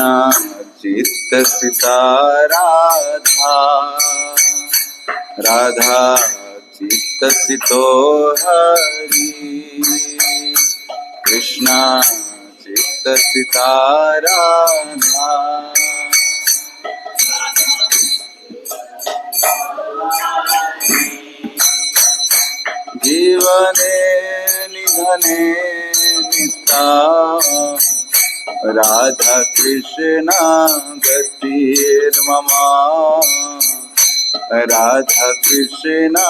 कृष्णा चित्त सिता राधा, राधा चित्त सितो हरि। कृष्णा चित्त सिता राधा, जीवने निधने नित्या, राधा कृष्णा गतिर्मम, राधा कृष्णा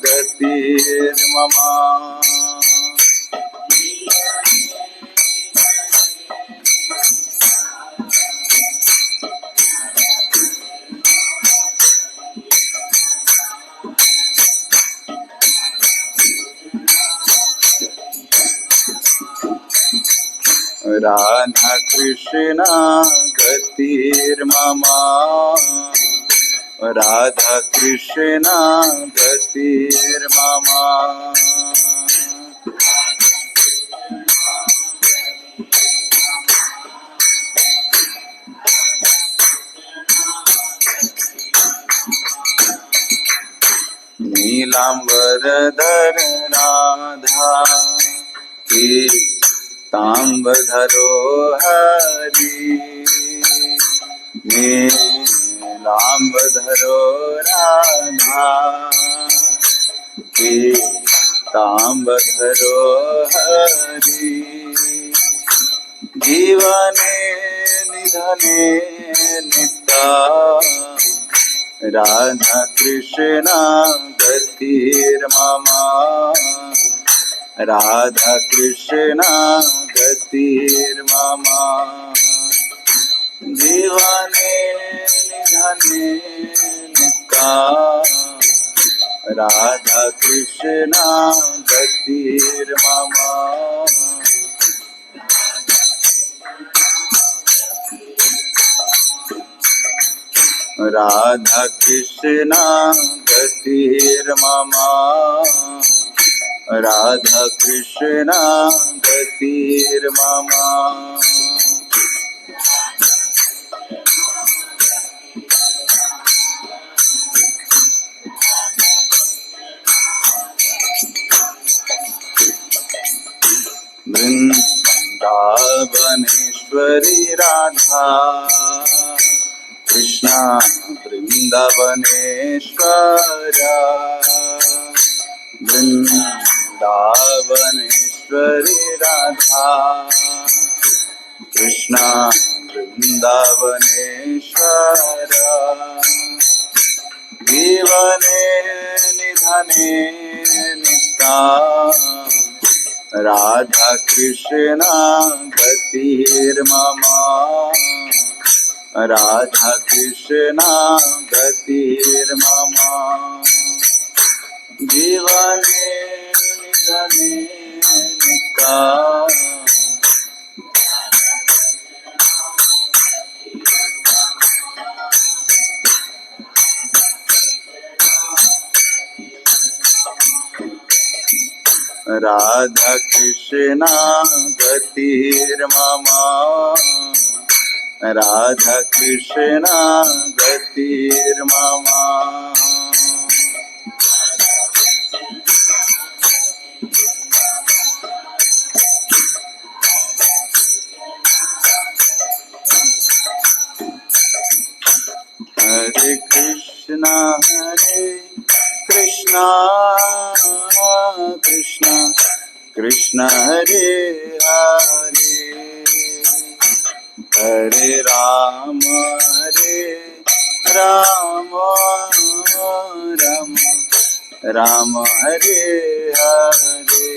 गतिर्मम। राधा कृष्णा गतिर्मम, राधा कृष्णा गतिर्मम। नीलांबरधर राधा पीतांबरधरो हरि, नीलांबरधरो राधा पीतांबरधरो हरि। जीवने निधने नित्या, राधा कृष्णा गतिर्मम, राधा कृष्णा गतिर्मम। जीवने निधने नित्या, राधा कृष्णा गतिर्मम। राधा कृष्णा गतिर्मम, राधा कृष्णा गतिर्मम। वृंदावनेश्वरी राधा, कृष्णा वृंदावनेश्वरा, वृंदावनेश्वरी राधा, कृष्णा वृंदावनेश्वरा। जीवने निधने नित्या, राधा कृष्णा गतिर्मम, राधा कृष्णा गतिर्मम। जीवने निधने नित्या, राधा कृष्णा गतिर्मम, राधा कृष्णा गतिर्मम। हरे कृष्णा कृष्णा कृष्णा हरे हरे, हरे Ram Ram, Ram Hare Hare.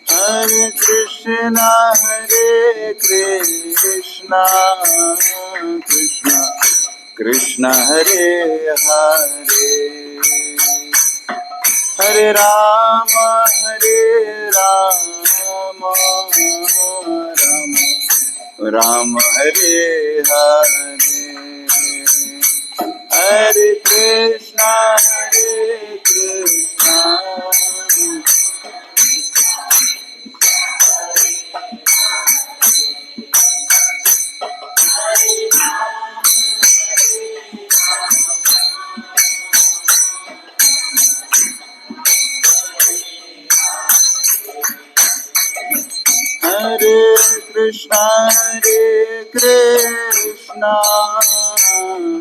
Hare Krishna Krishna Krishna Hare Hare, Hare Rama, Rama Rama, Hare Hare, Hare Krishna, Hare Krishna,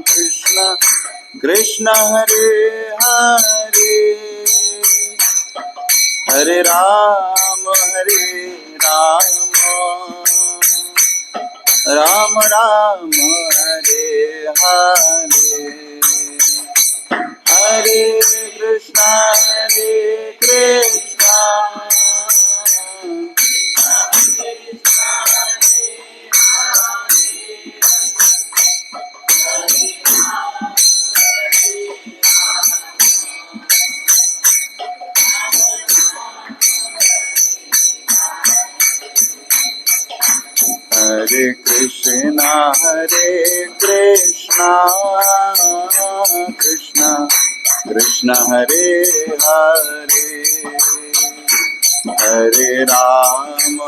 Krishna Krishna Hare Hare, Hare Rama, Rama Rama, Hare Hare, Hare Krishna, Krishna Hare Krishna, Krishna Krishna Hare Hare, Hare Rama,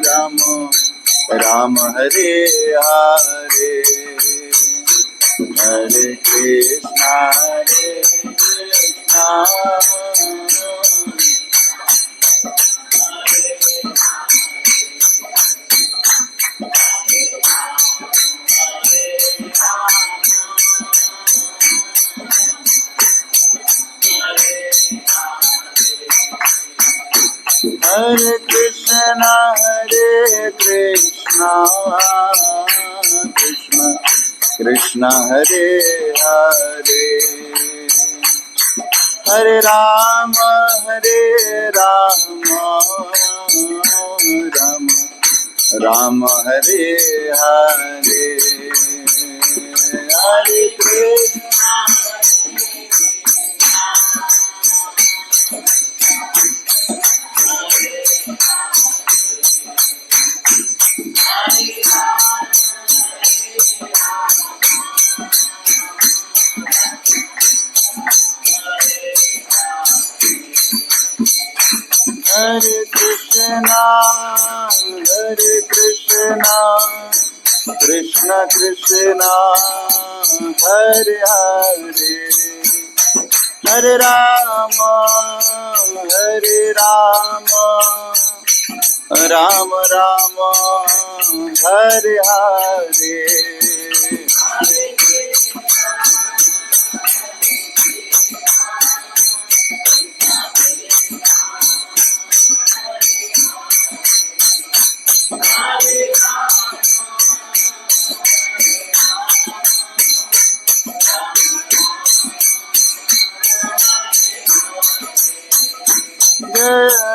Rama Rama Hare Hare, Hare Krishna, Krishna Hare Krishna, Krishna Krishna Hare Hare, Hare Rama, Rama Hare Hare, Hare Krishna. Hare Krishna, Krishna Krishna, Hare Hare, Hare Rama, Rama Rama, Hare Hare.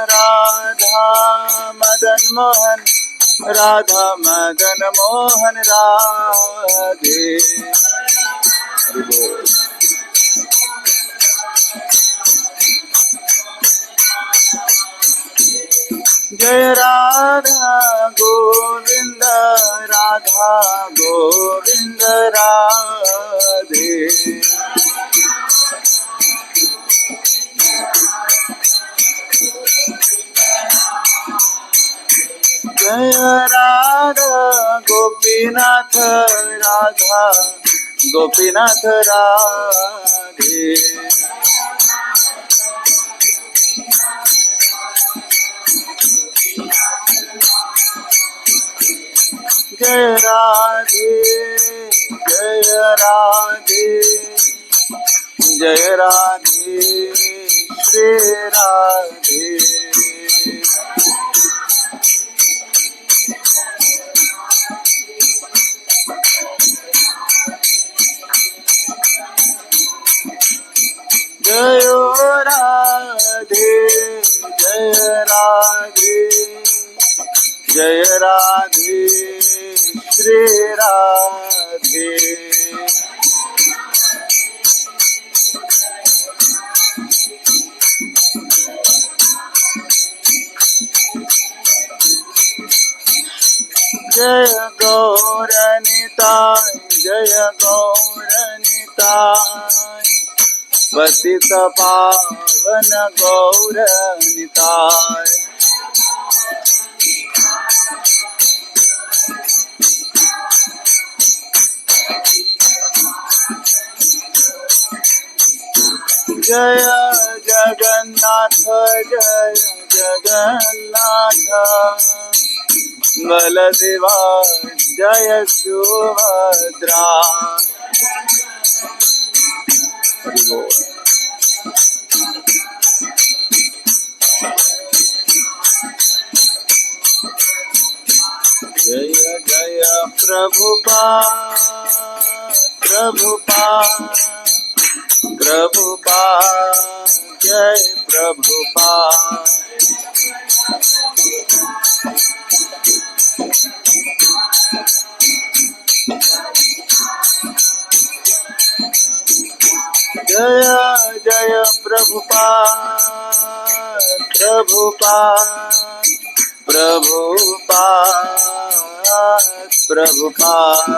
Radha Madan Mohan, Radha Madan Mohan Radhe. Jai Radha Govinda, Radha Govinda Radhe. Jaya Radha Gopinath, Radha Gopinath Radhe. Jaya Radhe, Jaya Radhe, Jaya Radhe, Shri Radhe. Jaya Radhe, Jaya Radhe, Jaya Radhe, Shri Radhe. जय गौरनिताय जय गौरनिताय पतित पावन गौरनिताय जय जगन्नाथ जय जगन्नाथ बलदेवा जय सुभद्रा जय जय प्रभुपाद प्रभुपाद प्रभुपाद जय प्रभुपाद जय जय प्रभुपाद प्रभुपाद प्रभुपाद प्रभुपाद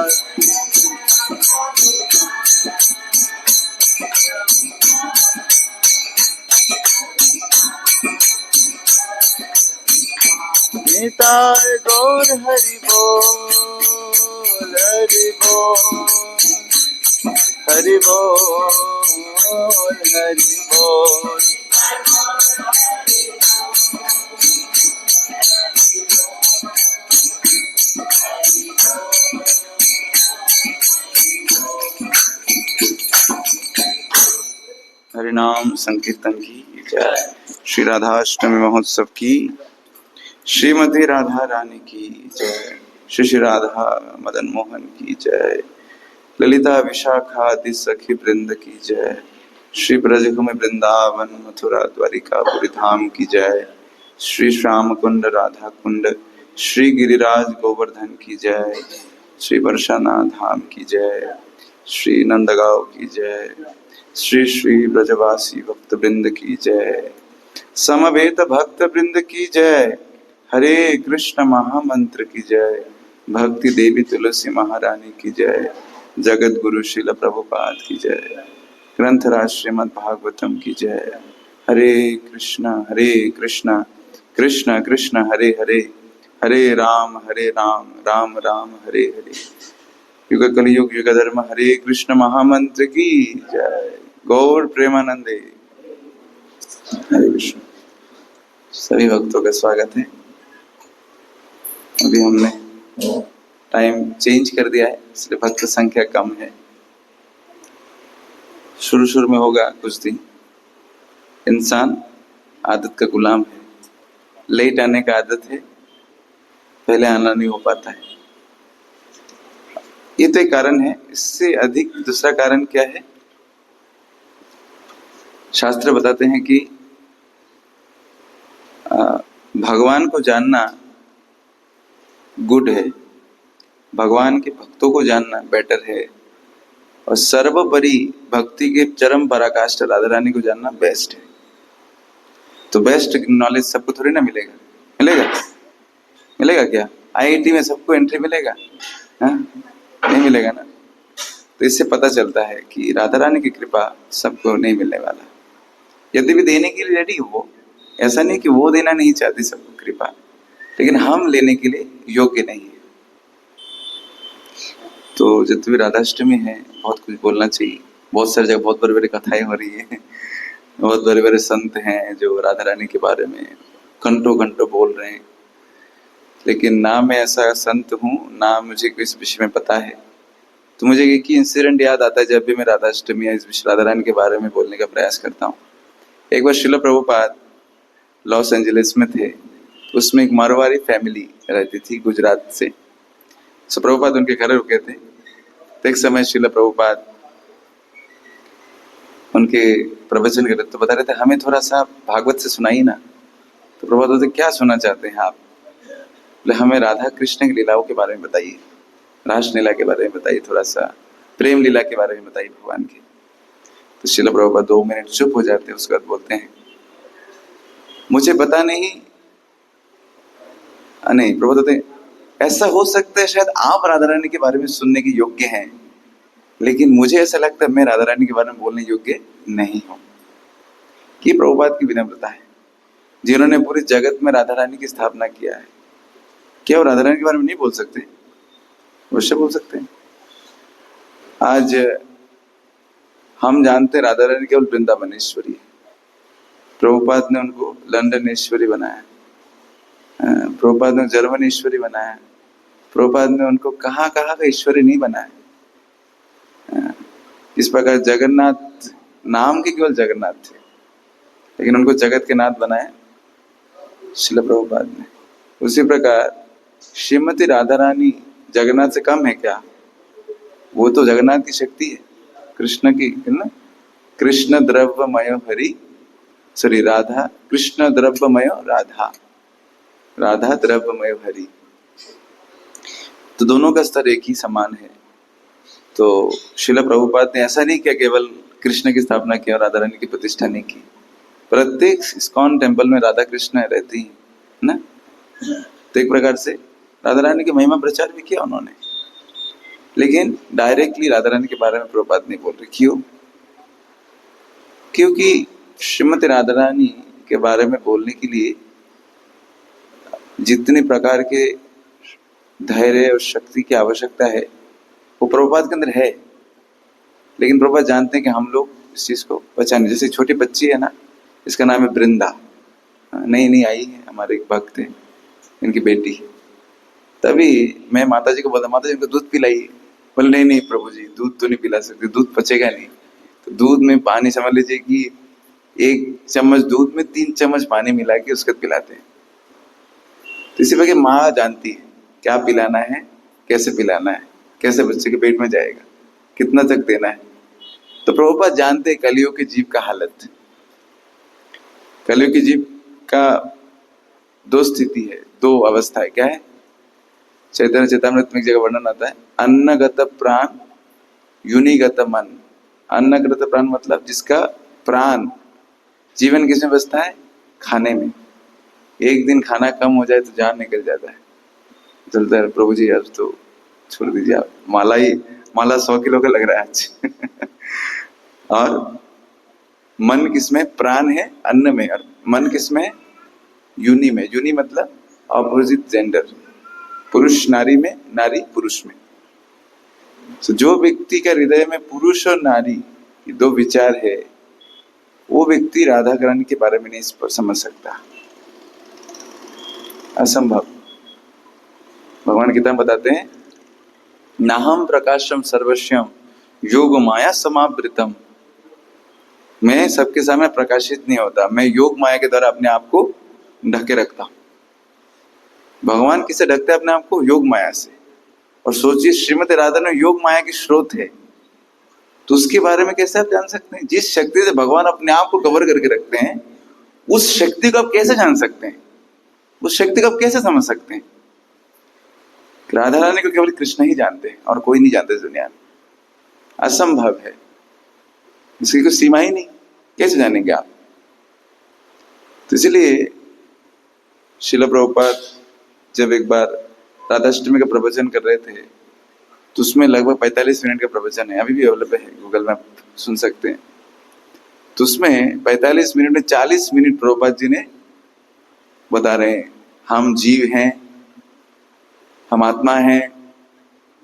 निताय गौर हरि बोल हरि बोल हरि बोल हरि बोल हरिनाम संकीर्तन की जय। श्री राधाष्टमी महोत्सव की श्रीमती राधा रानी की जय। श्री श्री राधा मदन मोहन की जय। ललिता विशाखा आदि सखी वृंद की जय। श्री ब्रजभूमि वृंदावन मथुरा द्वारिकापुरी धाम की जय। श्री श्याम कुंड राधा कुंड श्री गिरिराज गोवर्धन की जय। श्री वर्षानाथ धाम की जय। श्री नंदगांव की जय। श्री श्री ब्रजवासी भक्त वृंद की जय। समवेत भक्त वृंद की जय। हरे कृष्ण महामंत्र की जय। भक्ति देवी तुलसी महारानी की जय। जगत गुरु श्रील प्रभुपाद की जय। ग्रंथराज श्रीमद् भागवतम की जय। हरे कृष्ण कृष्ण कृष्ण हरे हरे हरे राम राम राम हरे हरे। युग कलयुग युग धर्म हरे कृष्ण महामंत्र की जय। गौर प्रेमानंदे। हरे कृष्ण। सभी भक्तों का स्वागत है। अभी हमने टाइम चेंज कर दिया है इसलिए भक्त संख्या कम है। शुरू में होगा कुछ दिन। इंसान आदत का गुलाम है। लेट आने का आदत है, पहले आना नहीं हो पाता है। ये तो एक कारण है। इससे अधिक दूसरा कारण क्या है? शास्त्र बताते हैं कि भगवान को जानना गुड है, भगवान के भक्तों को जानना बेटर है, और सर्वोपरि भक्ति के चरम पराकाष्ठा राधा रानी को जानना बेस्ट है। तो बेस्ट नॉलेज सबको थोड़ी ना मिलेगा। मिलेगा क्या? आईआईटी में सबको एंट्री मिलेगा? नहीं मिलेगा ना। तो इससे पता चलता है कि राधा रानी की कृपा सबको नहीं मिलने वाला। यदि भी देने के लिए रेडी हो वो, ऐसा नहीं कि वो देना नहीं चाहती सबको कृपा, लेकिन हम लेने के लिए योग्य नहीं है। तो जितनी भी राधाष्टमी है, बहुत कुछ बोलना चाहिए। बहुत सारी जगह बहुत बड़े बड़े कथाएं हो रही है। बहुत बड़े बड़े संत हैं जो राधा रानी के बारे में घंटों घंटों बोल रहे हैं, लेकिन ना मैं ऐसा संत हूँ, ना मुझे इस विषय में पता है। तो मुझे एक ही इंसिडेंट याद आता है जब भी मैं राधाष्टमी या इस विषय राधा रानी के बारे में बोलने का प्रयास करता हूँ। एक बार श्रील प्रभुपाद लॉस एंजलिस में थे। उसमें एक मारवाड़ी फैमिली रहती थी गुजरात से। सो प्रभुपाद उनके घर रुके थे। तो एक समय श्रील प्रभुपाद उनके प्रवचन कर रहे तो बता रहे थे, हमें थोड़ा सा भागवत से सुनाइए ना। तो प्रभुपाद बोलते, क्या सुनना चाहते हैं आप? बोले, हमें राधा कृष्ण की लीलाओं के बारे में बताइए, रास लीला के बारे में बताइए, थोड़ा सा प्रेम लीला के बारे में बताइए भगवान की। तो श्रील प्रभुपाद 2 मिनट चुप हो जाते हैं। उसके बाद बोलते हैं, मुझे पता नहीं। नहीं, प्रभुपाद बोलते, ऐसा हो सकता है शायद आप राधा रानी के बारे में सुनने के योग्य हैं, लेकिन मुझे ऐसा लगता है मैं राधा रानी के बारे में बोलने योग्य नहीं हूं। कि प्रभुपाद की विनम्रता है, जिन्होंने पूरे जगत में राधा रानी की स्थापना किया है। क्या वो राधा रानी के बारे में नहीं बोल सकते? अवश्य बोल सकते हैं। आज हम जानते राधा रानी केवल वृंदावनेश्वरी है। प्रभुपाद ने उनको लंदनेश्वरी बनाया, प्रभुपाद ने जर्मनेश्वरी बनाया, प्रभुपाद ने उनको कहाँ कहाँ का ईश्वरी नहीं बनाया। इस प्रकार जगन्नाथ नाम के केवल जगन्नाथ थे, लेकिन उनको जगत के नाथ बनाया श्रील प्रभुपाद ने। उसी प्रकार श्रीमती राधा रानी जगन्नाथ से कम है क्या? वो तो जगन्नाथ की शक्ति है, कृष्ण की है ना। कृष्ण द्रव्यमय हरि, सॉरी राधा, कृष्ण द्रव्यमय राधा, राधा द्रव्यमय हरि। तो दोनों का स्तर एक ही समान है। तो श्रील प्रभुपाद ने ऐसा नहीं किया केवल कृष्ण की स्थापना की और राधा रानी की प्रतिष्ठा नहीं की। प्रत्येक इस्कॉन टेम्पल में राधा कृष्ण रहती है ना। तो एक प्रकार से राधा रानी की महिमा प्रचार भी किया उन्होंने, लेकिन डायरेक्टली राधा रानी के बारे में प्रभुपाद नहीं बोल रहे। क्यों? क्योंकि श्रीमती राधा रानी के बारे में बोलने के लिए जितने प्रकार के धैर्य और शक्ति की आवश्यकता है वो प्रभुपाद के अंदर है, लेकिन प्रभुपाद जानते हैं कि हम लोग इस चीज को पहचाने। जैसे छोटी बच्ची है ना, इसका नाम है वृंदा, नई नई आई है, हमारे एक भक्त है, इनकी बेटी। तभी मैं माता जी को बोला, माता जी इनको दूध पिलाइए। बोले नहीं नहीं प्रभु जी, दूध तो नहीं पिला सकते, दूध पचेगा नहीं। तो दूध में पानी, समझ लीजिए कि 1 चम्मच दूध में 3 चम्मच पानी मिला के उसके पिलाते हैं। तो इसी वजह माँ जानती है क्या पिलाना है, कैसे पिलाना है, कैसे बच्चे के पेट में जाएगा, कितना तक देना है। तो प्रभुपाद जानते हैं कलियुग के जीव का हालत। कलियुग के जीव का 2 स्थिति है, 2 अवस्था है। क्या है? चैतन्य चेतामृत में एक जगह वर्णन आता है, अन्नगत प्राण, युनिगत मन। अन्नगत प्राण मतलब जिसका प्राण, जीवन किसमें बसता है? खाने में। एक दिन खाना कम हो जाए तो जान निकल जाता है, चलता है प्रभु जी आज तो छोड़ दीजिए आप, माला 100 किलो का लग रहा है आज। और मन किसमें? प्राण है अन्न में, और मन किसमें? यूनि में। यूनि मतलब ऑपोजिट जेंडर, पुरुष नारी में, नारी पुरुष में। तो जो व्यक्ति का हृदय में पुरुष और नारी ये 2 विचार है, वो व्यक्ति राधा रानी के बारे में नहीं समझ सकता, असंभव। भगवान गीता में बताते हैं, नाहम प्रकाशम सर्वस्यम योग माया समावृतम। मैं सबके सामने प्रकाशित नहीं होता, मैं योग माया के द्वारा अपने आप को ढके रखता हूं। भगवान किसे ढकते हैं अपने आप को? योग माया से। और सोचिए श्रीमती राधा ने योग माया की स्रोत है, तो उसके बारे में कैसे आप जान सकते हैं? जिस शक्ति से भगवान अपने आप को कवर करके रखते हैं, उस शक्ति को आप कैसे जान सकते हैं? उस शक्ति को आप कैसे समझ सकते हैं? राधा रानी को केवल कृष्ण ही जानते हैं और कोई नहीं जानते इस दुनिया में, असंभव है, इसकी कोई सीमा ही नहीं, कैसे जानेंगे आप? तो इसलिए श्रील प्रभुपाद जब एक बार राधाष्टमी का प्रवचन कर रहे थे, तो उसमें लगभग 45 मिनट का प्रवचन है, अभी भी अवेलेबल है, गूगल में सुन सकते हैं। तो उसमें 45 मिनट में 40 मिनट प्रभुपाद जी ने बता रहे हैं, हम जीव हैं, हम आत्मा हैं,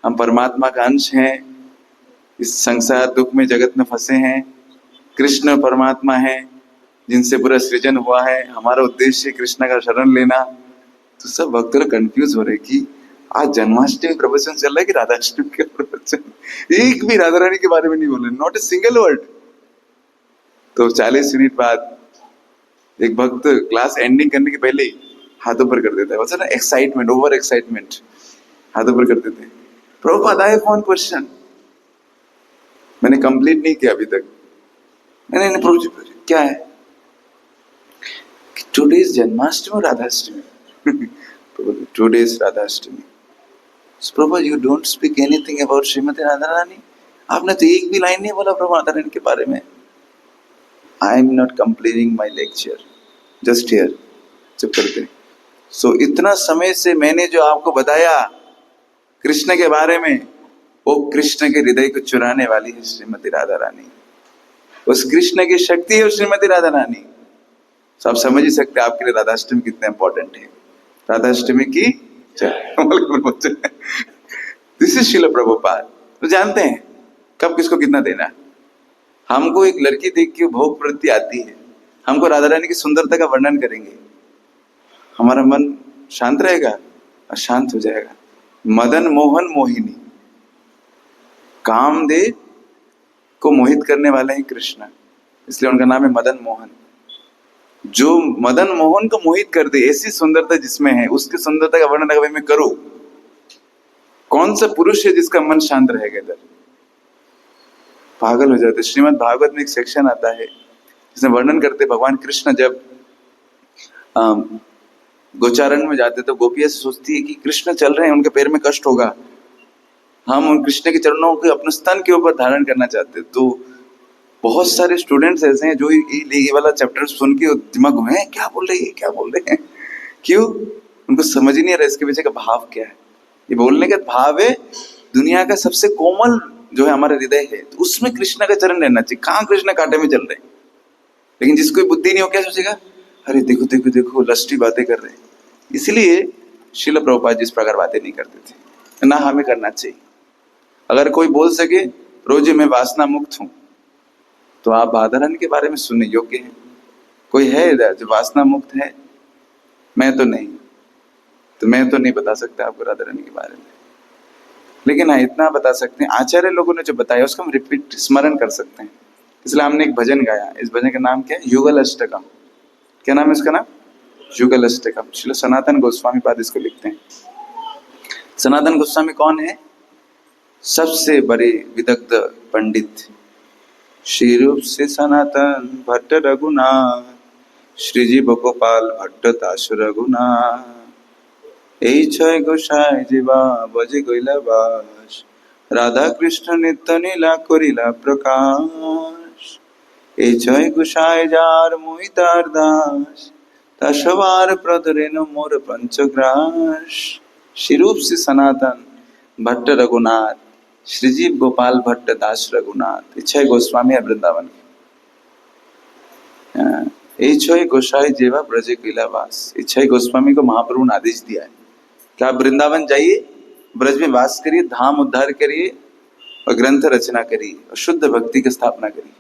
हम परमात्मा का अंश हैं, इस संसार दुख में जगत में फंसे हैं, कृष्ण परमात्मा है जिनसे पूरा सृजन हुआ है, हमारा उद्देश्य कृष्ण का शरण लेना। तो सब भक्त लोग कंफ्यूज हो रहे कि आज जन्माष्टमी प्रवचन चल रहा है कि राधाष्टमी का प्रवचन, एक भी राधा रानी के बारे में नहीं बोल रहे, नॉट ए सिंगल वर्ड। तो 40 मिनट बाद एक भक्त क्लास एंडिंग करने के पहले ही हाथ ऊपर कर देता है, वैसे ना एक्साइटमेंट, ओवर एक्साइटमेंट, हाथ ऊपर कर देते हैं। Prabhupada I have one question, मैंने कंप्लीट नहीं किया अभी तक। नहीं प्रभु जी क्या है? टुडे इज जन्माष्टमी और राधाष्टमी। Today is Radhashtami. प्रभु you don't speak anything about Shrimati Radha Rani. आपने तो एक भी लाइन नहीं बोला प्रभु राधा रानी के बारे में। I am not completing my lecture, just here. चुप करते। सो इतना समय से मैंने जो आपको बताया कृष्ण के बारे में, वो कृष्ण के हृदय को चुराने वाली है श्रीमती राधा रानी। उस कृष्ण की शक्ति है श्रीमती राधा रानी। तो आप समझ ही सकते हैं आपके लिए राधाष्टमी कितना इंपॉर्टेंट है। राधाष्टमी की दिस इज श्रील प्रभुपाद। तो जानते हैं कब किसको कितना देना। हमको एक लड़की देख के भोग प्रवृत्ति आती है, हमको राधा रानी की सुंदरता का वर्णन करेंगे, हमारा मन शांत रहेगा और शांत हो जाएगा। मदन मोहन मोहिनी, कामदेव को मोहित करने वाले हैं कृष्ण, इसलिए उनका नाम है मदन मोहन। जो मदन मोहन को मोहित कर दे, ऐसी सुंदरता जिसमें है, उसकी सुंदरता का वर्णन अगर मैं करूं, कौन सा पुरुष है जिसका मन शांत रहेगा? इधर पागल हो जाते। श्रीमद् भागवत में एक सेक्शन आता है जिसमें वर्णन करते भगवान कृष्ण जब गोचारण में जाते तो गोपियां सोचती है कि कृष्ण चल रहे हैं, उनके पैर में कष्ट होगा, हम उन कृष्ण के चरणों को अपने स्तन के ऊपर धारण करना चाहते। तो बहुत सारे स्टूडेंट्स ऐसे हैं जो ये वाला चैप्टर सुन के दिमाग में क्या बोल रहे हैं, क्या बोल रहे हैं, क्यों? उनको समझ ही नहीं आ रहा इसके पीछे का भाव क्या है। ये बोलने का भाव है दुनिया का सबसे कोमल जो है हमारा हृदय है, तो उसमें कृष्ण का चरण रहना चाहिए। कहाँ कृष्ण कांटे में चल रहे हैं? लेकिन जिसको बुद्धि नहीं हो क्या सोचेगा, अरे देखो देखो देखो लस्टी बातें कर रहे हैं। इसलिए श्रील प्रभुपाद जी इस प्रकार बातें नहीं करते थे, ना हमें करना चाहिए। अगर कोई बोल सके रोज मैं वासना मुक्त हूं, तो आप राधा रानी के बारे में सुनने योग्य हैं। कोई है इधर जो वासना मुक्त है? मैं तो नहीं, तो मैं तो नहीं बता सकता आपको राधा रानी के बारे में। लेकिन हाँ इतना बता सकते हैं, आचार्य लोगों ने जो बताया उसको हम रिपीट स्मरण कर सकते हैं। इसलिए हमने एक भजन गाया। इस भजन का नाम क्या है? युगल अष्टकम। क्या नाम है इसका? नाम युगल अष्टकम। श्रील सनातन गोस्वामी पाद इसको लिखते हैं। सनातन गोस्वामी कौन है? सबसे बड़े विदग्ध पंडित। श्री रूप से सनातन भट्ट रघुनाथ, श्रीजी गोपाल भट्ट दास रघुनाथ, এই ছয় গোসাই জীবা বজে গইলা বাস, রাধা কৃষ্ণ নিত্য নীলা করিলা প্রকাশ। এই ছয় গোসাই যার মুই তার দাস, তা সবার প্রদরেন মোর পঞ্চগ্রাস। श्रीरूप से सनातन भट्ट रघुनाथ, श्रीजीव गोपाल भट्ट दास रघुनाथ, छह गोस्वामी है वृंदावन के। এই ছয় গোসাই जेवा ब्रजे कैलावास। ये छह गोस्वामी को महाप्रभु ने आदेश दिया है कि आप वृंदावन जाइए, ब्रज में वास करिए, धाम उद्धार करिए और ग्रंथ रचना करिए और शुद्ध भक्ति की स्थापना करिए।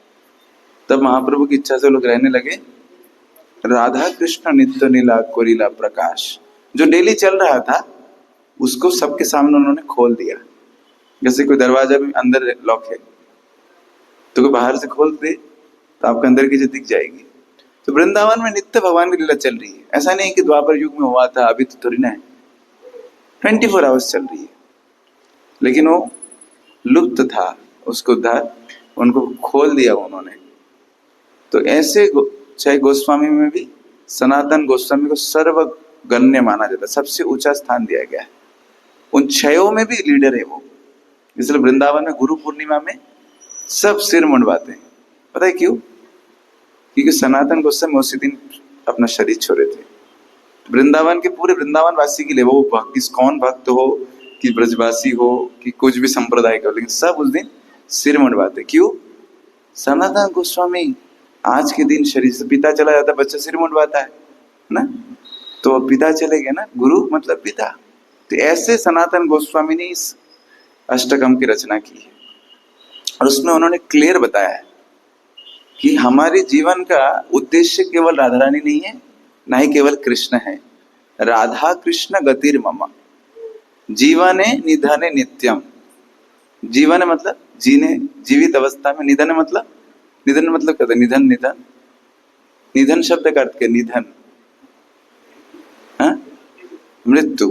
तब महाप्रभु की इच्छा से लोग रहने लगे। राधा कृष्ण नित्य नीला कोरिला प्रकाश जो डेली चल रहा था उसको सबके सामने उन्होंने खोल दिया। जैसे कोई दरवाजा भी अंदर लॉक है तो कोई बाहर से खोल दे तो आपके अंदर की चीज दिख जाएगी। तो वृंदावन में नित्य भगवान की लीला चल रही है। ऐसा नहीं कि द्वापर युग में हुआ था, अभी तो थोड़ी ना है, 24 आवर्स चल रही है। लेकिन वो लुप्त था, उसको उनको खोल दिया उन्होंने। तो ऐसे छह गोस्वामी में भी सनातन गोस्वामी को सर्वगण्य माना जाता है, सबसे ऊंचा स्थान दिया गया है। उन छयों में भी लीडर है वो। इसलिए वृंदावन में गुरु पूर्णिमा में सब सिर मुंडवाते हैं। पता है क्यों? क्योंकि सनातन गोस्वामी उसी दिन अपना शरीर छोड़े थे। वृंदावन के पूरे वृंदावन वासी के लिए, वो कौन भक्त हो कि ब्रजवासी हो कि कुछ भी संप्रदाय का हो, लेकिन सब उस दिन सिर मुंडवाते। क्यों? सनातन गोस्वामी आज के दिन शरीर से, पिता चला जाता बच्चा सिर मुंडवाता है ना, तो पिता चले गए ना, गुरु मतलब पिता। तो ऐसे सनातन गोस्वामी ने इस अष्टकम की रचना की है और उसमें उन्होंने क्लियर बताया है कि हमारे जीवन का उद्देश्य केवल राधा रानी नहीं है, ना ही केवल कृष्ण है। राधा कृष्ण गतिर मम जीवने निधने नित्यम। जीवन मतलब जीने, जीवित अवस्था में। निधन मतलब कहते निधन, निधन शब्द का अर्थ क्या? निधन मृत्यु,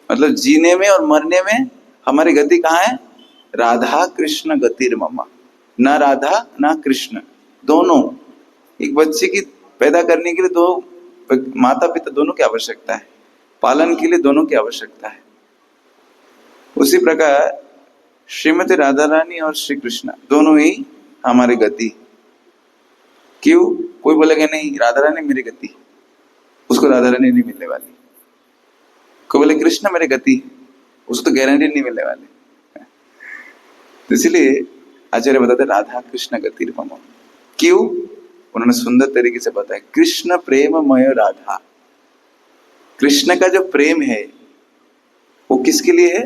मतलब जीने में और मरने में हमारी गति कहाँ है? राधा कृष्ण गतिर मम। ना राधा ना कृष्ण, दोनों। एक बच्चे की पैदा करने के लिए दो माता पिता दोनों की आवश्यकता है, पालन के लिए दोनों की आवश्यकता है। उसी प्रकार श्रीमती राधा रानी और श्री कृष्ण दोनों ही हमारी गति। क्यों? कोई बोलेगा नहीं राधा रानी मेरी गति, उसको राधा रानी नहीं मिलने वाली। कोई बोले कृष्ण मेरे गति है, उसको तो गारंटी नहीं मिलने वाली। तो इसीलिए आचार्य बताते राधा कृष्ण गति मम। क्यों? उन्होंने सुंदर तरीके से बताया, कृष्ण प्रेममय राधा। कृष्ण का जो प्रेम है वो किसके लिए है?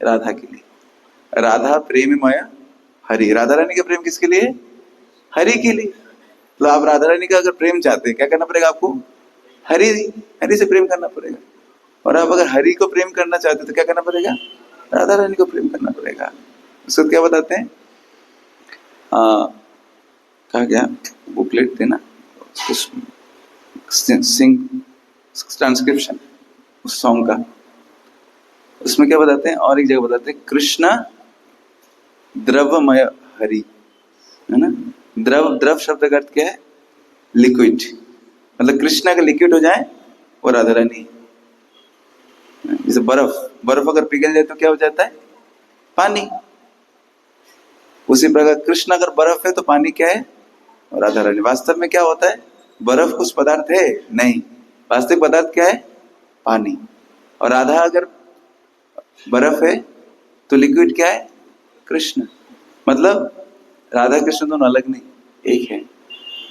राधा के लिए। राधा प्रेममय हरि। राधा रानी का प्रेम किसके लिए है? हरि के लिए। तो आप राधा रानी का अगर प्रेम चाहते हैं, क्या करना पड़ेगा आपको? हरि हरि से प्रेम करना पड़ेगा। और आप अगर हरि को प्रेम करना चाहते हैं तो क्या करना पड़ेगा? राधा रानी को प्रेम करना पड़ेगा। उसको क्या बताते हैं? कहा गया बुकलेट देना, सिंग ट्रांसक्रिप्शन उस सॉन्ग का, उसमें क्या बताते हैं? और एक जगह बताते हैं कृष्ण द्रवमय हरि, है ना। द्रव, द्रव शब्द का अर्थ क्या है? लिक्विड। मतलब कृष्ण अगर लिक्विड हो जाए वो राधा रानी। जैसे बर्फ, बर्फ अगर पिघल जाए तो क्या हो जाता है? पानी। उसी प्रकार कृष्ण अगर बर्फ है तो पानी क्या है? राधा रानी। वास्तव में क्या होता है? बर्फ कुछ पदार्थ है? नहीं। वास्तविक पदार्थ क्या है? पानी। और राधा अगर बर्फ है तो लिक्विड क्या है? कृष्ण। मतलब राधा कृष्ण दोनों अलग नहीं, एक है।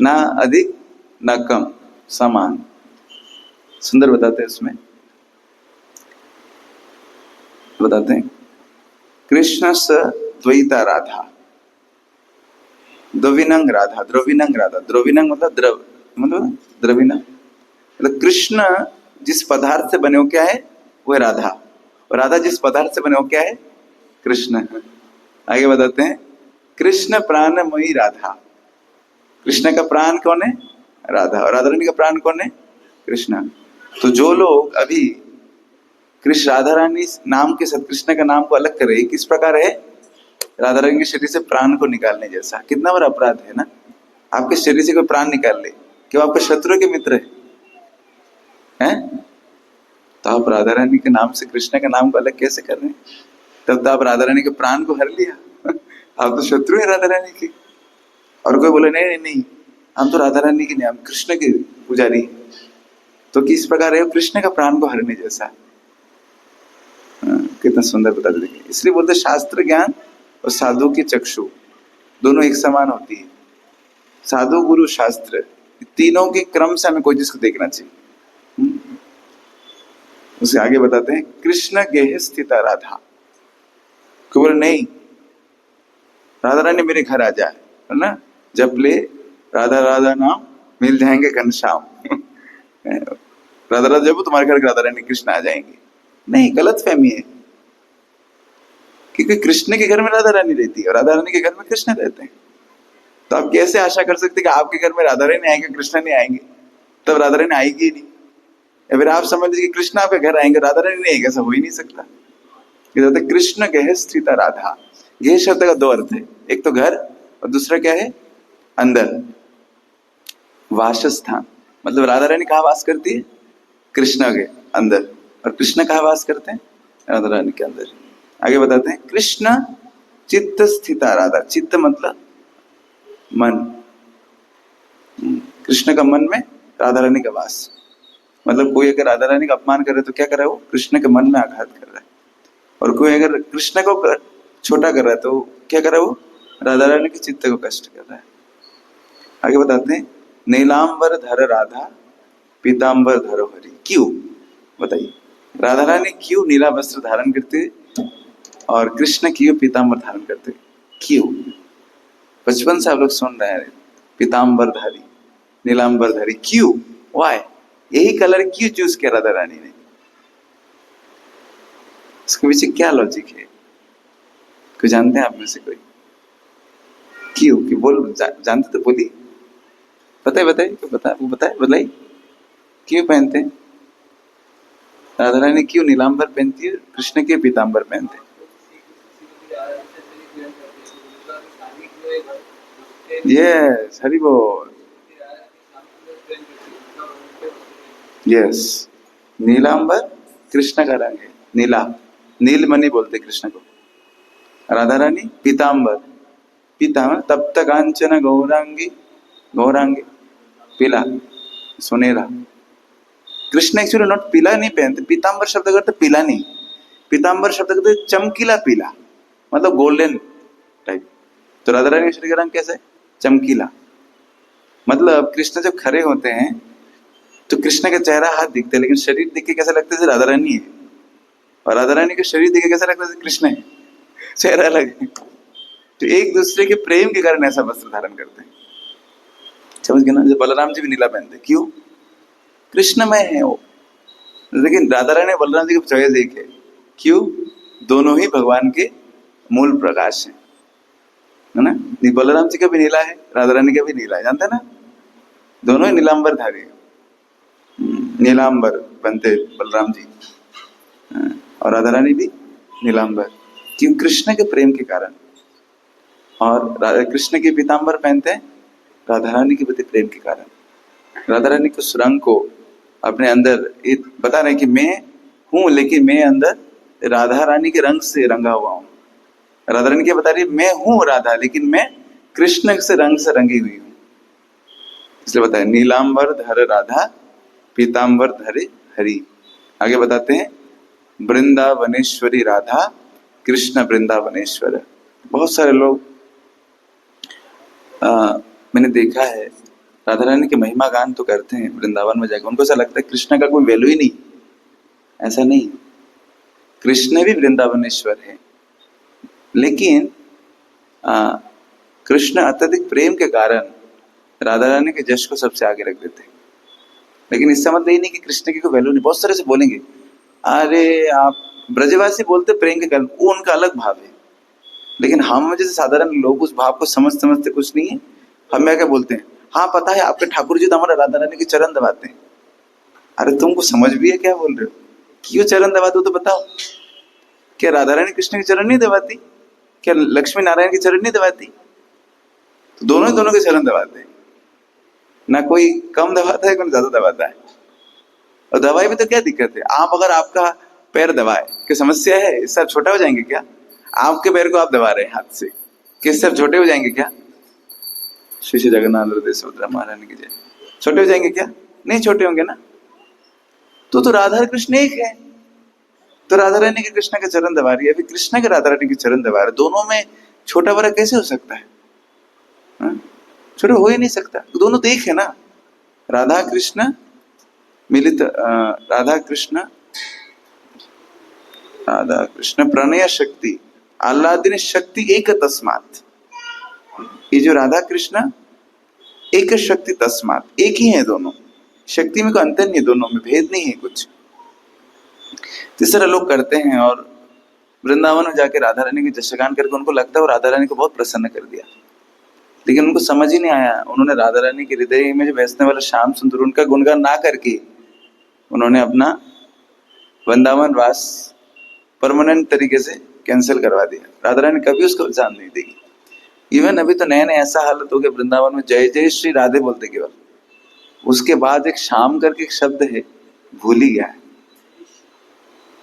ना अधिक ना कम, समान। सुंदर बताते हैं उसमें, बताते हैं कृष्ण स द्वैता राधा द्रविनंग राधा। द्रविनंग राधा, द्रविनंग मतलब द्रव, मतलब द्रविनंग मतलब कृष्ण जिस पदार्थ से बने हो क्या है? वो है राधा। और राधा जिस पदार्थ से बने हो क्या है? कृष्ण। आगे बताते हैं कृष्ण प्राणमयी राधा। कृष्ण का प्राण कौन है? राधा। और राधा रानी का प्राण कौन है? कृष्ण। तो जो लोग अभी कृष्ण राधा रानी नाम के साथ कृष्ण का नाम को अलग कर रहे, किस प्रकार है? राधा रानी के शरीर से प्राण को निकालने जैसा। कितना बड़ा अपराध है ना। आपके शरीर से कोई प्राण निकाल ले, क्यों? आपके शत्रु के मित्र हैं? तो आप राधा रानी के नाम से कृष्ण के नाम को अलग कैसे कर रहे हैं? तब तो आप राधा रानी के प्राण को हर लिया। आप तो शत्रु है राधा रानी के। और कोई बोले नहीं नहीं नहीं, हम तो राधा रानी के नहीं, हम कृष्ण के पुजारी। तो किस प्रकार है? कृष्ण का प्राण को हरने जैसा। कितना सुंदर बता देंगे। इसलिए बोलते शास्त्र ज्ञान और साधु की चक्षु दोनों एक समान होती है। साधु गुरु शास्त्र तीनों के क्रम से हमें कोई चीज को देखना चाहिए। उसे आगे बताते हैं कृष्ण गेह स्थिता राधा। क्यों बोले नहीं, राधा रानी मेरे घर आ जाए, है ना, जब ले राधा राधा नाम मिल जाएंगे घनश्याम। राधा राधा जब तुम्हारे घर राधा रानी कृष्ण आ जाएंगे। नहीं, गलत फहमी है। क्योंकि कृष्ण के घर में राधा रानी रहती है और राधा रानी के घर में कृष्ण रहते हैं। तो आप कैसे आशा कर सकते कि आपके घर में राधा रानी आएंगे कृष्ण नहीं आएंगे? तब राधा रानी आएगी ही नहीं। या फिर आप समझ लीजिए कि कृष्ण आपके घर आएंगे, राधा रानी नहीं आएगी, ऐसा हो ही नहीं सकता। कृष्ण गह स्थित राधा। गेह शब्द का दो अर्थ है, एक तो घर और दूसरा क्या है? अंदर, वासस्थान। मतलब राधा रानी कहाँ वास करती है? कृष्ण के अंदर। और कृष्ण कहाँ वास करते हैं? राधा रानी के अंदर। आगे बताते हैं कृष्ण चित्त स्थिता राधा। चित्त मतलब मन। कृष्ण का मन में राधा रानी का वास। मतलब कोई अगर राधा रानी का अपमान कर रहा है तो क्या कर रहा है? वो कृष्ण के मन में आघात कर रहा है। और कोई अगर कृष्ण को छोटा कर रहा है तो क्या कर रहा है? वो राधा रानी के चित्त को कष्ट कर रहा है। आगे बताते हैं नीलांबर धर राधा पीतांबर धरो हरि। क्यों बताइए? राधा रानी क्यों नीला वस्त्र धारण करते और कृष्ण क्यों पीतांबर धारण करते? क्यों? बचपन से आप लोग सुन रहे हैं पीतांबरधारी, नीलांबरधारी। क्यों? वाई? यही कलर क्यों चूज किया राधा रानी ने? इसके पीछे क्या लॉजिक है? कोई जानते हैं आप में से कोई? क्यों? कि बोल जानते तो बोलिए। बताइए बताइए, वो बताए बताइए क्यों पहनते हैं? राधा रानी क्यों नीलांबर पहनती है, कृष्ण के पीतांबर पहनते हैं? यस, हरि बोल। यस, नीलांबर कृष्ण का रंग है। नीला, नीलमणि बोलते कृष्ण को। राधा रानी पीतांबर, पीतांबर तप्त कांचन गौरांगी, गौरांगी पीला सुनेरा। कृष्ण एक्चुअली नॉट पीला नहीं पहनते, पीताम्बर शब्द करते पीला नहीं, पीताम्बर शब्द करते चमकीला पीला, मतलब गोल्डन टाइप। तो राधा रानी शरीर का रंग कैसा है? चमकीला। मतलब कृष्ण जब खड़े होते हैं तो कृष्ण का चेहरा हाथ दिखते हैं, लेकिन शरीर देख के कैसा लगता है राधा रानी है, और राधा रानी का शरीर देख के कैसा लगता है कृष्ण है, चेहरा अलग है। तो एक दूसरे के प्रेम के कारण ऐसा वस्त्र धारण करते हैं, समझ गए ना? जब बलराम जी भी नीला पहनते, क्यों? कृष्णमय है वो। लेकिन राधा रानी बलराम जी की चॉइस एक है, क्यों? दोनों ही भगवान के मूल प्रकाश है ना? बलराम जी का भी नीला है, राधा रानी का भी नीला है, जानते हैं ना? दोनों ही नीलांबर धारी है। नीलांबर बनते बलराम जी, और राधा रानी भी नीलांबर, क्यों? कृष्ण के प्रेम के कारण। और कृष्ण के पीतांबर पहनते हैं राधा रानी के प्रति प्रेम के कारण। राधा रानी को उस रंग को अपने अंदर बता रहे कि मैं हूं, लेकिन मैं अंदर राधा रानी के रंग से रंगा हुआ हूं। राधा रानी क्या बता रही है? मैं हूं राधा, लेकिन मैं कृष्ण से रंगी हुई हूं। इसलिए बताया नीलांबर धर राधा, पीतांबर धरे हरि। आगे बताते हैं वृंदावनेश्वरी राधा, कृष्ण वृंदावनेश्वर। बहुत सारे लोग मैंने देखा है राधा रानी के महिमा गान तो करते हैं वृंदावन में जाकर, उनको ऐसा लगता है कृष्ण का कोई वैल्यू ही नहीं। ऐसा नहीं, कृष्ण भी वृंदावनेश्वर है, लेकिन कृष्ण अत्यधिक प्रेम के कारण राधा रानी के जश को सबसे आगे रख देते हैं। लेकिन इसका मतलब ये नहीं कि कृष्ण की कोई वैल्यू नहीं। बहुत सारे से बोलेंगे अरे आप ब्रजवासी बोलते प्रेम के कारण, वो उनका अलग भाव है, लेकिन हम जैसे साधारण लोग उस भाव को समझते कुछ नहीं है। हम क्या बोलते हैं, हाँ पता है आपके ठाकुर जी तो हमारा राधा रानी के चरण दबाते हैं। अरे तुमको समझ भी है क्या बोल रहे हो? क्यों चरण दबाते हो तो बताओ। क्या राधा रानी कृष्ण के चरण नहीं दबाती? क्या लक्ष्मी नारायण के चरण नहीं दबाती? तो दोनों ही दोनों के चरण दबाते हैं ना, कोई कम दबाता है कोई ज्यादा दबाता है। और दवाई में तो क्या दिक्कत है? आप अगर आपका पैर दबाए, क्या समस्या है? इससे आप छोटा हो जाएंगे क्या? आपके पैर को आप दबा रहे हैं हाथ से, किससे आप छोटे हो जाएंगे क्या? श्री श्री जगन्नाथ हृदय सुभद्रा महारानी की जय। छोटे हो जाएंगे क्या? नहीं छोटे होंगे ना। तो राधा कृष्ण एक है, तो राधा रानी के कृष्ण के चरण दबा रही है, अभी कृष्ण के राधा रानी के चरण दबा रहे, दोनों में छोटा बड़ा कैसे हो सकता है? छोटा हो ही नहीं सकता, तो दोनों तो एक है ना। राधा कृष्ण मिलित, राधा कृष्ण प्रणय शक्ति आह्लादिनी शक्ति एक तस्मात्। ये जो राधा कृष्ण एक शक्ति तस्मात्, एक ही है दोनों, शक्ति में कोई अंतर नहीं, दोनों में भेद नहीं है कुछ। तीसरा लोग करते हैं और वृंदावन में जाके राधा रानी के जशगान करके उनको लगता है वो राधा रानी को बहुत प्रसन्न कर दिया, लेकिन उनको समझ ही नहीं आया। उन्होंने राधा रानी के हृदय में जो बैसने वाला श्याम सुंदर, उनका गुणगान ना करके उन्होंने अपना वृंदावन वास परमानेंट तरीके से कैंसिल करवा दिया। राधा रानी कभी उसको ध्यान नहीं देगी। इवन अभी तो नया नया ऐसा हालत हो गया वृंदावन में, जय जय श्री राधे बोलते केवल, उसके बाद एक शाम करके एक शब्द है, भूल ही गया है।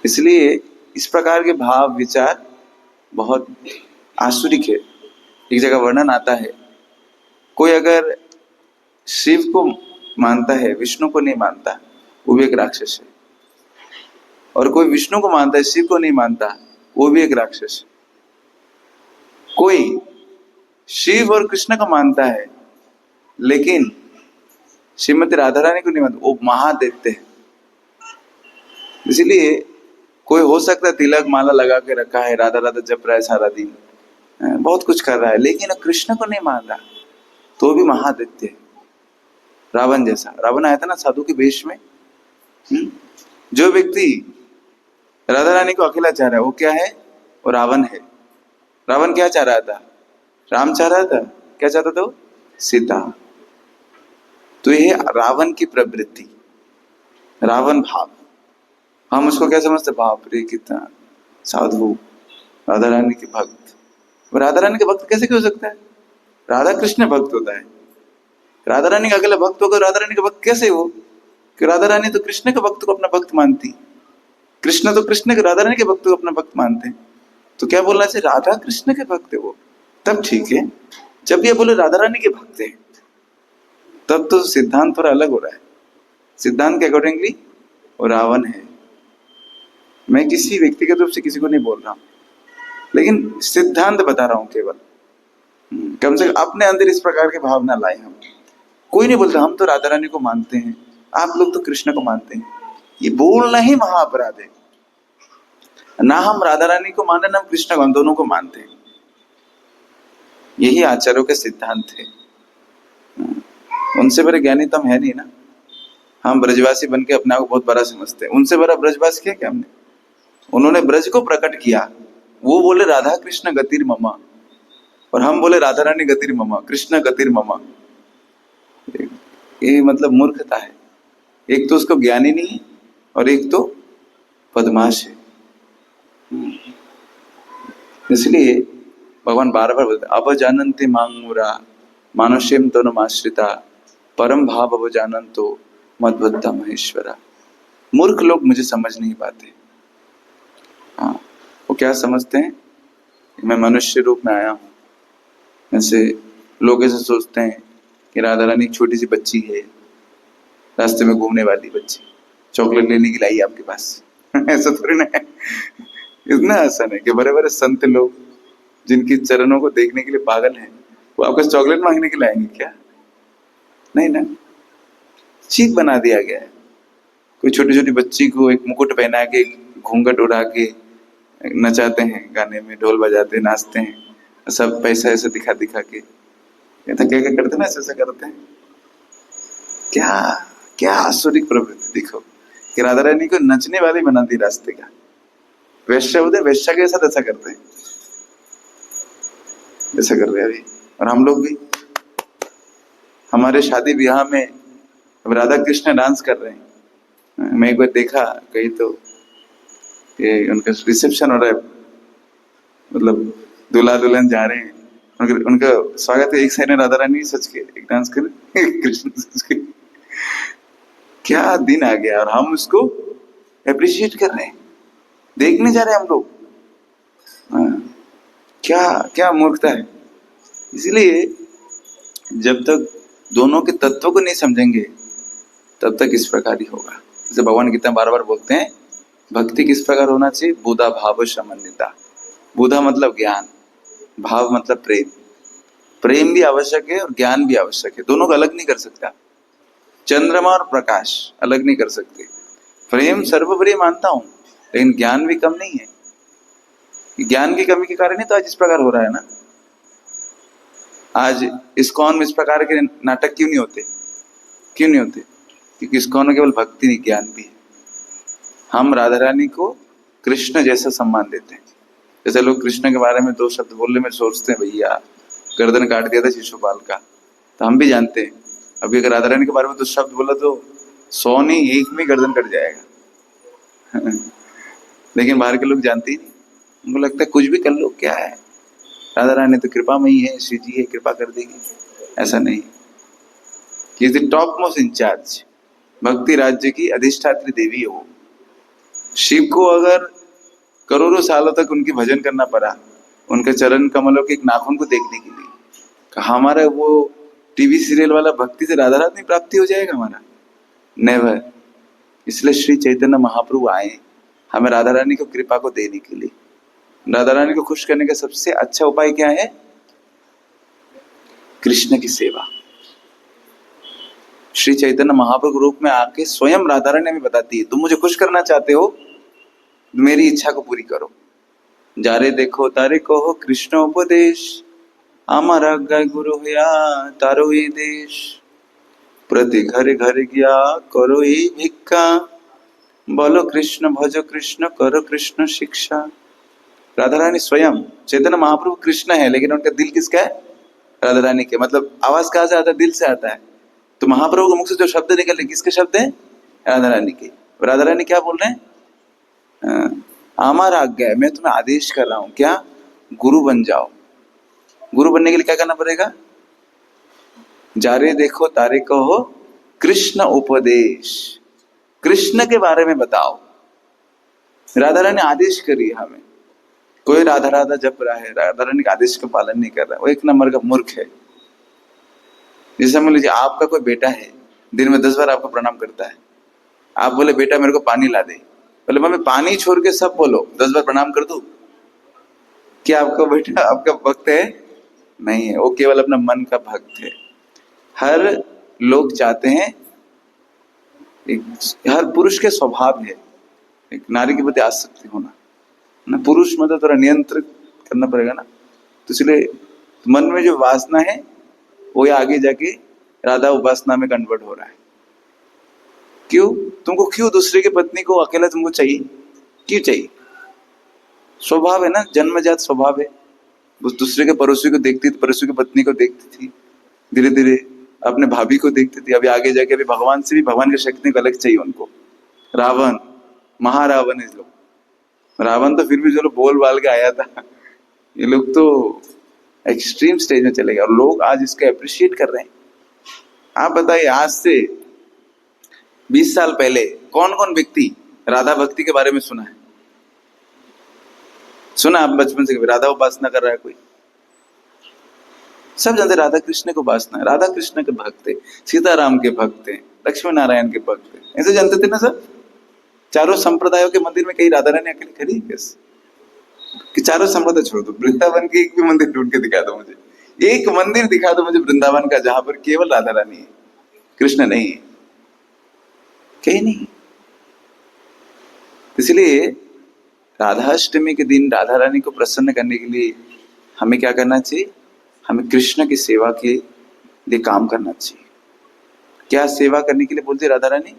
इसलिए इस प्रकार के भाव विचार बहुत आसुरिक है। एक जगह वर्णन आता है, कोई अगर शिव को मानता है विष्णु को नहीं मानता, वो भी एक राक्षस है। और कोई विष्णु को मानता है शिव को नहीं मानता, वो भी एक राक्षस है। कोई शिव और कृष्ण को मानता है लेकिन श्रीमती राधा रानी को नहीं मानता, वो महादैत्य है। इसलिए कोई हो सकता है तिलक माला लगा के रखा है, राधा राधा जप रहा है सारा दिन, बहुत कुछ कर रहा है, लेकिन कृष्ण को नहीं मान रहा, तो भी महादैत्य है। रावण जैसा, रावण आया था ना साधु के वेश में। जो व्यक्ति राधा रानी को अकेला चाह रहा है वो क्या है? वो रावण है। रावण क्या चाह रहा था? राम चाह रहा था, क्या चाहता था वो? सीता। तो ये रावण की प्रवृत्ति, रावण भाव। हम उसको क्या समझते? बाप रे कितना साधु, राधा रानी के भक्त। राधा रानी के भक्त कैसे क्यों हो सकता है? राधा कृष्ण भक्त होता है, राधा रानी का अकेला भक्त होगा, राधा रानी का भक्त कैसे हो? कि राधा रानी तो कृष्ण के भक्त को अपना भक्त मानती, कृष्ण तो कृष्ण के राधा रानी के भक्त को अपना भक्त मानते हैं। तो क्या बोलना चाहिए? राधा कृष्ण के भक्त है वो, तब ठीक है। जब ये बोले राधा रानी के भक्त है, तब तो सिद्धांत थोड़ा अलग हो रहा है। सिद्धांत के अकॉर्डिंगली वो रावण है। मैं किसी व्यक्तिगत रूप से किसी को नहीं बोल रहा हूं, लेकिन सिद्धांत बता रहा हूं केवल। कम से कम अपने अंदर इस प्रकार की भावना लाए हम। कोई नहीं बोलता हम तो राधा रानी को मानते हैं, आप लोग तो कृष्ण को मानते हैं। ये बोलना ही महाअपराध है। ना हम राधा रानी को माने, ना हम कृष्ण को, हम दोनों को मानते हैं। यही आचार्यों के सिद्धांत है। उनसे बड़े ज्ञानी तो हम है नहीं ना। हम ब्रजवासी बन के अपने आप को बहुत बड़ा समझते हैं। उनसे बड़ा ब्रजवासी किया क्या हमने? उन्होंने ब्रज को प्रकट किया। वो बोले राधा कृष्ण गतिर ममा, और हम बोले राधा रानी गतिर ममा, कृष्ण गतिर ममा। ये मतलब मूर्खता है। एक तो उसको ज्ञान ही नहीं है, और एक तो बदमाश है। इसलिए भगवान बार बार बोलते अब जानन्ति मांगमुरा मानुष्यम तनुमाश्रिता परम भाव अब जानन्तो मद्भक्ता महेश्वरा। मूर्ख लोग मुझे समझ नहीं पाते। हाँ, वो क्या समझते हैं? मैं मनुष्य रूप में आया हूं। ऐसे लोग ऐसे सोचते हैं कि राधा रानी एक छोटी सी बच्ची है, रास्ते में घूमने वाली बच्ची, चॉकलेट लेने के लिए आई आपके पास। ऐसा थोड़ी ना है। इतना आसान है कि बड़े बड़े संत लोग जिनकी चरणों को देखने के लिए पागल हैं, वो आपको चॉकलेट मांगने के लिए आएंगे क्या? नहीं ना। चीज बना दिया गया है। कोई छोटी छोटी बच्ची को एक मुकुट पहना के, घूंघट उड़ा के नचाते हैं, गाने में ढोल बजाते हैं, नाचते हैं, सब पैसा ऐसे दिखा दिखा के। क्या क्या करते ना, ऐसा करते हैं। क्या क्या आसुरिक प्रवृत्ति देखो कि राधा रानी को नचने वाली बना दी रास्ते का। वैश्य उदय वैश्य के साथ ऐसा करते हैं, ऐसा कर रहे हैं अभी। और हम लोग भी हमारे शादी ब्याह में अब राधा कृष्ण डांस कर रहे हैं। मैं एक बार देखा कहीं तो ये उनका रिसेप्शन हो रहा है, मतलब दूल्हा दुल्हन जा रहे हैं, उनका स्वागत है। एक साइड में राधा रानी सच के एक डांस कर कृष्ण सच के। क्या दिन आ गया, और हम उसको अप्रिशिएट कर रहे हैं, देखने जा रहे हैं हम लोग। क्या क्या मूर्खता है। इसलिए जब तक दोनों के तत्वों को नहीं समझेंगे तब तक इस प्रकार ही होगा। जैसे भगवान गीता बार बार बोलते हैं भक्ति किस प्रकार होना चाहिए? बुधा भाव समन्विता। बुधा मतलब ज्ञान, भाव मतलब प्रेम। प्रेम भी आवश्यक है और ज्ञान भी आवश्यक है, दोनों को अलग नहीं कर सकता। चंद्रमा और प्रकाश अलग नहीं कर सकते। प्रेम सर्वोपरि मानता हूं, लेकिन ज्ञान भी कम नहीं है। ज्ञान की कमी के कारण ही तो आज इस प्रकार हो रहा है ना। आज इस्कॉन में इस प्रकार के नाटक क्यों नहीं होते? क्यों नहीं होते? क्योंकि इस्कॉन में केवल भक्ति नहीं, ज्ञान भी है। हम राधा रानी को कृष्ण जैसा सम्मान देते हैं। जैसे लोग कृष्ण के बारे में दो शब्द बोलने में सोचते हैं, भैया गर्दन काट दिया था शिशुपाल का, तो हम भी जानते हैं अभी अगर राधा रानी के बारे में दो शब्द बोला तो 100 नहीं 1 में गर्दन कट जाएगा। लेकिन बाहर के लोग जानते ही नहीं, उनको लगता है कुछ भी कर लो, क्या है, राधा रानी तो कृपामयी है, श्री जी है, कृपा कर देगी। ऐसा नहीं, he is the top most incharge. भक्ति राज्य की अधिष्ठात्री देवी है वो। शिव को अगर करोड़ों सालों तक उनकी भजन करना पड़ा, उनके चरण कमलों के एक नाखून को देखने के लिए, हमारा वो टीवी सीरियल वाला भक्ति से राधा रानी प्राप्ति हो जाएगा हमारा? नेवर। इसलिए श्री चैतन्य महाप्रभु आए हमें राधा रानी को कृपा को देने के लिए। राधा रानी को खुश करने का सबसे अच्छा उपाय क्या है? कृष्ण की सेवा। श्री चैतन्य महाप्रभु रूप में आके स्वयं राधा रानी हमें बताती है, तुम मुझे खुश करना चाहते हो, मेरी इच्छा को पूरी करो। जारे देखो तारे कहो कृष्ण उपदेश, আমার আজ্ঞায় গুরু হইয়া তারো এই দেশ, প্রতি ঘরে ঘরে গিয়া করো এই ভিক্ষা, बोलो कृष्ण भजो कृष्ण करो कृष्ण शिक्षा। राधा रानी स्वयं चैतन्य महाप्रभु कृष्ण है, लेकिन उनका दिल किसका है? राधा रानी के। मतलब आवाज कहाँ से आता है? दिल से आता है। तो महाप्रभु के मुख से जो शब्द निकले किसके शब्द है? राधा रानी के। राधा रानी क्या बोल रहे हैं? हमारा आज्ञा है, मैं तुम्हें आदेश कर रहा हूं, क्या? गुरु बन जाओ। गुरु बनने के लिए क्या करना पड़ेगा? जारे देखो तारे कहो कृष्ण उपदेश, कृष्ण के बारे में बताओ। राधा रानी आदेश करी हमें। कोई राधा राधा जप रहा है, राधा रानी के आदेश का पालन नहीं कर रहा है, वो एक नंबर का मूर्ख है। जैसे मान लीजिए आपका कोई बेटा है, दिन में 10 बार आपको प्रणाम करता है, आप बोले बेटा मेरे को पानी ला दे, बोले मम्मी पानी छोड़ के सब बोलो, 10 बार प्रणाम कर दूं, क्या आपका बेटा आपका भक्त है? नहीं है, वो केवल अपना मन का भक्त है। हर लोग चाहते हैं, हर पुरुष के स्वभाव है एक नारी के प्रति आसक्ति होना ना, पुरुष में तो थोड़ा नियंत्रित करना पड़ेगा ना। तो इसलिए मन में जो वासना है वो आगे जाके राधा उपासना में कन्वर्ट हो रहा है। क्यों? तुमको क्यों दूसरे की पत्नी को अकेला तुमको चाहिए? क्यों चाहिए? स्वभाव है ना, जन्मजात स्वभाव है। वो दूसरे के पड़ोसी को देखती थी, पड़ोसी की पत्नी को देखती थी, धीरे धीरे अपने भाभी को देखती थी, अभी आगे जाके अभी भगवान से भी, भगवान की शक्ति को अलग चाहिए उनको। रावण, महारावण है लोग, रावण तो फिर भी चलो बोल बाल के आया था, ये लोग तो एक्सट्रीम स्टेज में चले गए और लोग आज इसको अप्रिशिएट कर रहे हैं। आप बताइए, आज से 20 साल पहले कौन कौन व्यक्ति राधा भक्ति के बारे में सुना है? सुना आप बचपन से कभी राधा उपासना कर रहा है कोई? सब जानते राधा कृष्ण को उपासना है, राधा कृष्ण के भक्त है, सीताराम के भक्त हैं, लक्ष्मी नारायण के भक्त हैं, ऐसे जानते थे ना सब। चारों संप्रदायों के मंदिर में कहीं राधा रानी अकेली खड़ी है कैसे? कि चारों संप्रदाय छोड़ दो, वृंदावन के एक भी मंदिर ढूंढ के दिखा दो मुझे, एक मंदिर दिखा दो मुझे वृंदावन का जहां पर केवल राधा रानी है, कृष्ण नहीं है, कहीं नहीं। इसलिए राधाष्टमी के दिन राधा रानी को प्रसन्न करने के लिए हमें क्या करना चाहिए? हमें कृष्ण की सेवा के लिए काम करना चाहिए। क्या सेवा करने के लिए बोलते राधा रानी?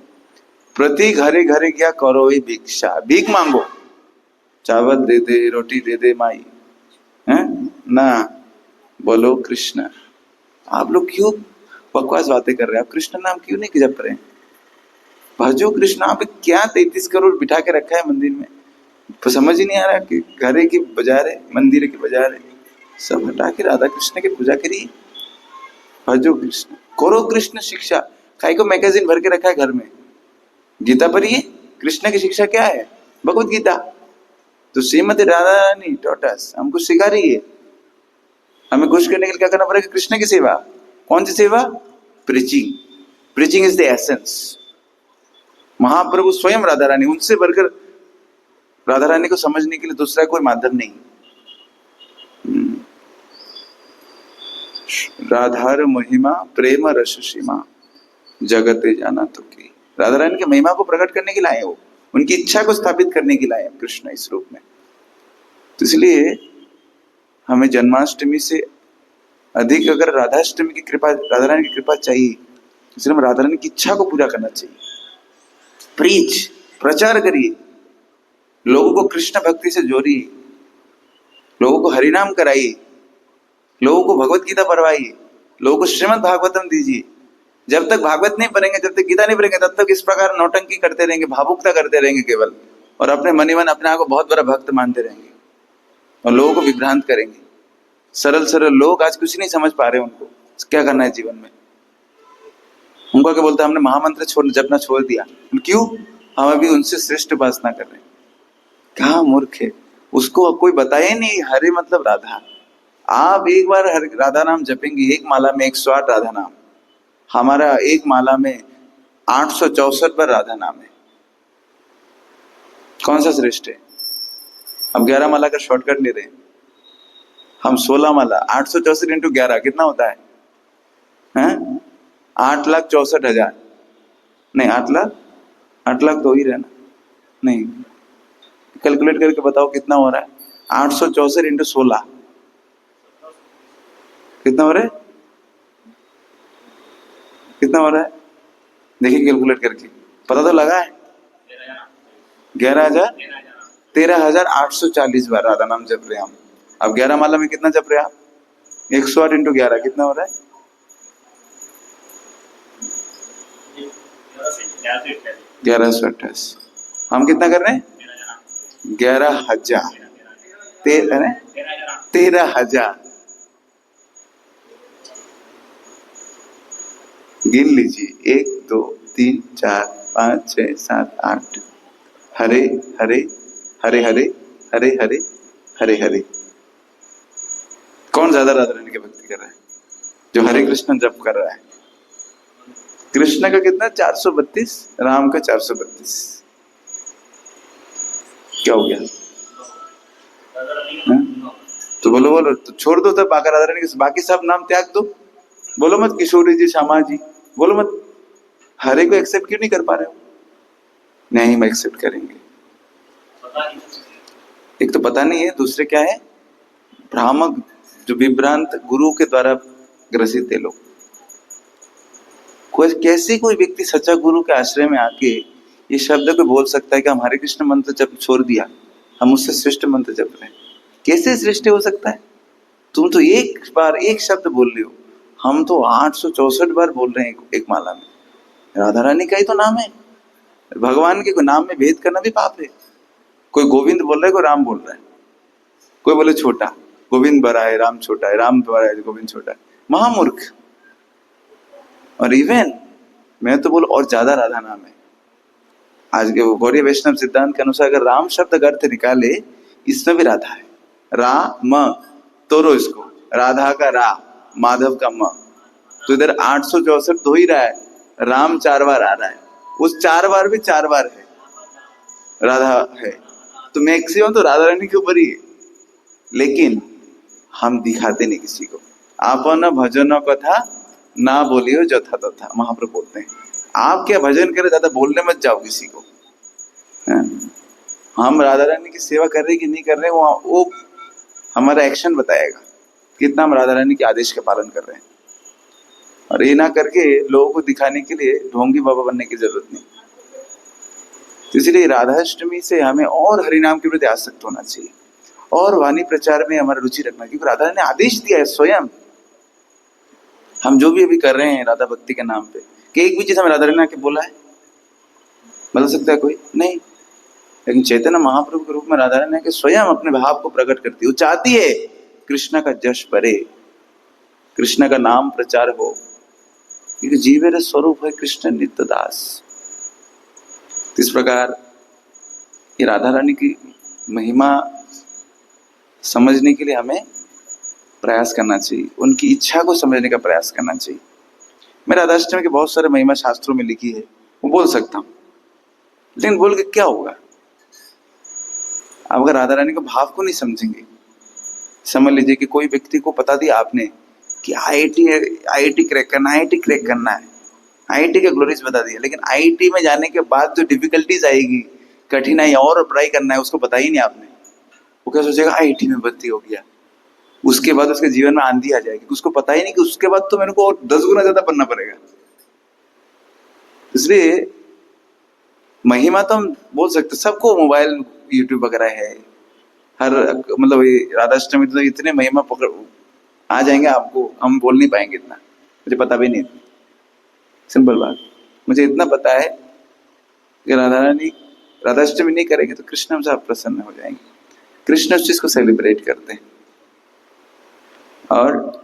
प्रति घरे घरे क्या करो ही भिक्षा, भीख मांगो, चावल दे दे, रोटी दे दे माई, है ना, बोलो कृष्ण। आप लोग क्यों बकवास बातें कर रहे हैं? आप कृष्ण नाम क्यों नहीं जप रहे हैं? भजो कृष्ण। आप क्या 33 करोड़ बिठा के रखा है मंदिर में, तो समझ ही नहीं आ रहा कि घरे की बजारे, मंदिर की बजारे सब हटा के राधा कृष्ण की पूजा करिए। भजो कृष्ण, करो कृष्ण शिक्षा। काहे को मैगजीन भर के रखा है घर में? गीता पढ़िए, कृष्ण की शिक्षा क्या है? भगवत गीता। तो श्रीमती राधा रानी टॉटस हमको सिखा रही है। हमें खुश करने के लिए क्या करना पड़ेगा? कृष्ण की सेवा। कौन सी सेवा? Preaching. Preaching is the essence. Mahaprabhu स्वयं राधा रानी, उनसे बढ़कर राधा रानी को समझने के लिए दूसरा कोई माध्यम नहीं। राधार महिमा प्रेम रस सीमा जगते जाना तो की। राधा रानी की महिमा को प्रकट करने के लिए आए, वो उनकी इच्छा को स्थापित करने के लिए आए कृष्ण इस रूप में। तो इसलिए हमें जन्माष्टमी से अधिक अगर राधाष्टमी की कृपा, राधा रानी की कृपा चाहिए, इसलिए हमें राधा रानी की इच्छा को पूरा करना चाहिए। प्रीच, प्रचार करिए, लोगों को कृष्ण भक्ति से जोड़िए, लोगों को हरिनाम कराइए, लोगों को भगवत गीता पढ़वाइए, लोगों को श्रीमद् भागवतम दीजिए। जब तक भागवत नहीं पढ़ेंगे, जब तक गीता नहीं पढ़ेंगे, तब तक इस प्रकार नौटंकी करते रहेंगे, भावुकता करते रहेंगे केवल, और अपने मन ही मन अपने आप को बहुत बड़ा भक्त मानते रहेंगे और लोगों को विभ्रांत करेंगे। सरल सरल लोग आज कुछ नहीं समझ पा रहे, उनको क्या करना है जीवन में। उनको क्या बोलता है? हमने महामंत्र जपना छोड़ दिया। क्यों? हम अभी उनसे श्रेष्ठ उपासना कर रहे हैं। कहाँ मूर्ख है, उसको कोई बताया नहीं हरे मतलब राधा। आप एक बार राधा नाम जपेंगे, एक माला में 108 राधा नाम, हमारा एक माला में 864 बार राधा नाम है। कौन सा श्रेष्ठ है? अब 11 माला का शॉर्टकट ले रहे हैं हम। 16 माला 864 इंटू 11 कितना होता है? 8,64,000 नहीं, 8 लाख तो ही रहना नहीं, कैलकुलेट करके बताओ कितना हो रहा है? 864 इंटू 16 कितना हो रहा है? कितना हो रहा है? देखिए कैलकुलेट करके, पता तो लगा है। 11,000 13,840 बार राधा नाम जप रहे हैं हम। अब 11 माला में कितना जप रहे हैं आप? 108 इंटू 11 कितना हो रहा है? 1128। हम कितना कर रहे हैं? 11,000 13,000। गिन लीजिए, 1 2 3 4 5 6 7 8। हरे हरे हरे हरे हरे हरे हरे हरे। कौन ज्यादा राधा रानी की भक्ति कर रहा है? जो हरे कृष्ण जप कर रहा है। कृष्ण का कितना 432, राम का 432। क्या हो गया? हाँ? तो बोलो बोलो, तो छोड़ दो तब बाकी राधा रानी के बाकी सब नाम त्याग दो। बोलो मत किशोरी जी, श्यामा जी, बोलो मत। हरे को एक्सेप्ट क्यों नहीं कर पा रहे हो? नहीं, हम एक्सेप्ट करेंगे। एक तो पता नहीं है, दूसरे क्या है, भ्रामक, जो विभ्रांत गुरु के द्वारा ग्रसित है लोग। कोई कैसे कोई व्यक्ति सच्चा गुरु के आश्रय में आके ये शब्द को बोल सकता है कि हम हरे कृष्ण मंत्र जब छोड़ दिया, हम उससे श्रेष्ठ मंत्र जप रहे हैं? कैसे श्रेष्ठ हो सकता है? तुम तो एक बार एक शब्द बोल रहे हो, हम तो 864 बार बोल रहे हैं एक माला में। राधा रानी का ही तो नाम है। भगवान के नाम में भेद करना भी पाप है। कोई गोविंद बोल रहा है, कोई राम बोल रहा है, कोई बोले छोटा, गोविंद बड़ा है राम छोटा है, राम बड़ा है गोविंद छोटा है। महामूर्ख। और इवन मैं तो बोल और ज्यादा राधा नाम है। आज के गौरी वैष्णव सिद्धांत के अनुसार अगर राम शब्द का अर्थ निकाले, इसमें भी राधा है। रा म तोड़ो इसको, राधा का रा, माधव का म, तो इधर 864 धो ही रहा है। राम 4 बार आ रहा है, उस 4 बार भी 4 बार है राधा है, तो मैक्सिमम तो राधा रानी के ऊपर ही है। लेकिन हम दिखाते नहीं किसी को। आपन भजन कथा ना बोलियो जथा तथा, महाप्रभु बोलते हैं। आप क्या भजन करें, ज्यादा बोलने मत जाओ किसी को। हम राधा रानी की सेवा कर रहे कि नहीं कर रहे, वो हमारा एक्शन बताएगा कितना हम राधा रानी के आदेश का पालन कर रहे हैं। और ये ना करके लोगों को दिखाने के लिए ढोंगी बाबा बनने की जरूरत नहीं। तो इसलिए राधाष्टमी से हमें और हरिनाम के प्रति आसक्त होना चाहिए और वाणी प्रचार में हमारा रुचि रखना, क्योंकि राधा ने आदेश दिया है स्वयं। हम जो भी अभी कर रहे हैं राधा भक्ति के नाम पे, कि एक भी चीज हमें राधा रानी ने आके बोला है? बदल सकता है कोई? नहीं। लेकिन चैतन्य महाप्रभु के रूप में राधा रानी के स्वयं अपने भाव को प्रकट करती है। वो चाहती है कृष्ण का जश बढ़े, कृष्ण का नाम प्रचार हो, क्योंकि जीवेर स्वरूप है कृष्ण नित्य दास। इस प्रकार ये राधा रानी की महिमा समझने के लिए हमें प्रयास करना चाहिए, उनकी इच्छा को समझने का प्रयास करना चाहिए। मैं राधाष्टमी के बहुत सारे महिमा शास्त्रों में लिखी है, वो बोल सकता हूँ, लेकिन बोल के क्या होगा? आप अगर राधा रानी के भाव को नहीं समझेंगे, समझ लीजिए कि कोई व्यक्ति को बता दिया आपने कि आईआईटी क्रैक करना है, आईआईटी का ग्लोरीज बता दिया, लेकिन आईआईटी में जाने के बाद जो डिफिकल्टीज आएगी, कठिनाई और पढ़ाई करना है, उसको बता ही नहीं आपने। वो क्या सोचेगा, आईआईटी में भर्ती हो गया, उसके बाद उसके जीवन में आंधी आ जाएगी। उसको पता ही नहीं कि उसके बाद तो मेरे को और 10 गुना ज्यादा पढ़ना पड़ेगा। इसलिए महिमा तो हम बोल सकते, सबको मोबाइल यूट्यूब वगैरह है, हर मतलब राधाष्टमी तो इतने महिमा पकड़ आ जाएंगे आपको, हम बोल नहीं पाएंगे इतना, मुझे पता भी नहीं। सिंपल बात, मुझे इतना पता है कि राधा रानी राधाष्टमी नहीं करेंगे तो कृष्ण हमसे प्रसन्न हो जाएंगे। कृष्ण उस चीज को सेलिब्रेट करते हैं। और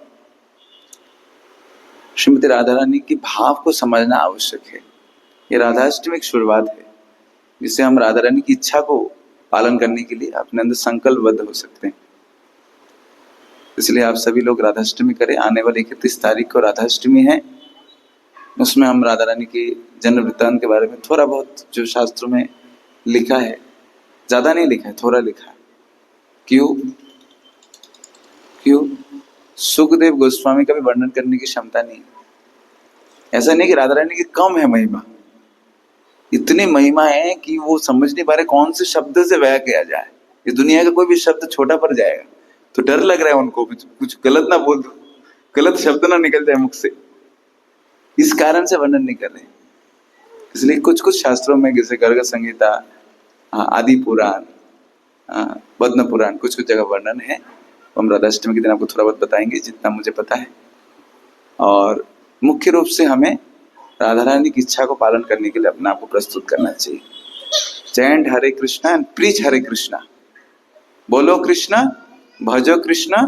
श्रीमती राधा रानी की भाव को समझना आवश्यक है। ये राधाष्टमी एक शुरुआत है, जिससे हम राधा रानी की इच्छा को पालन करने के लिए अपने अंदर संकल्पबद्ध हो सकते हैं। इसलिए आप सभी लोग राधाष्टमी करें। आने वाली 31 तारीख को राधाष्टमी है, उसमें हम राधा रानी के जन्म वृत्तांत के बारे में थोड़ा बहुत जो शास्त्रों में लिखा है, ज्यादा नहीं लिखा है, थोड़ा लिखा है। क्यों? सुखदेव गोस्वामी का भी वर्णन करने की क्षमता नहीं। ऐसा नहीं कि राधा रानी की कम है महिमा, इतनी महिमा है कि वो समझ नहीं पा रहे कौन से शब्द से व्याख्या किया जाए। इस दुनिया का कोई भी शब्द छोटा पड़ जाएगा तो डर लग रहा है उनको, कुछ गलत ना बोल दो, गलत शब्द ना निकल जाए मुख से, इस कारण से वर्णन नहीं कर रहे। इसलिए कुछ शास्त्रों में, जैसे गर्ग संहिता, आदि पुराण, पद्म पुराण, कुछ जगह वर्णन है। हम राधाष्टमी के दिन आपको थोड़ा बहुत बताएंगे जितना मुझे पता है। और मुख्य रूप से हमें राधा रानी की इच्छा को पालन करने के लिए अपने आप को प्रस्तुत करना चाहिए। Chant Hare Krishna and preach Hare Krishna, बोलो कृष्णा, भजो कृष्णा,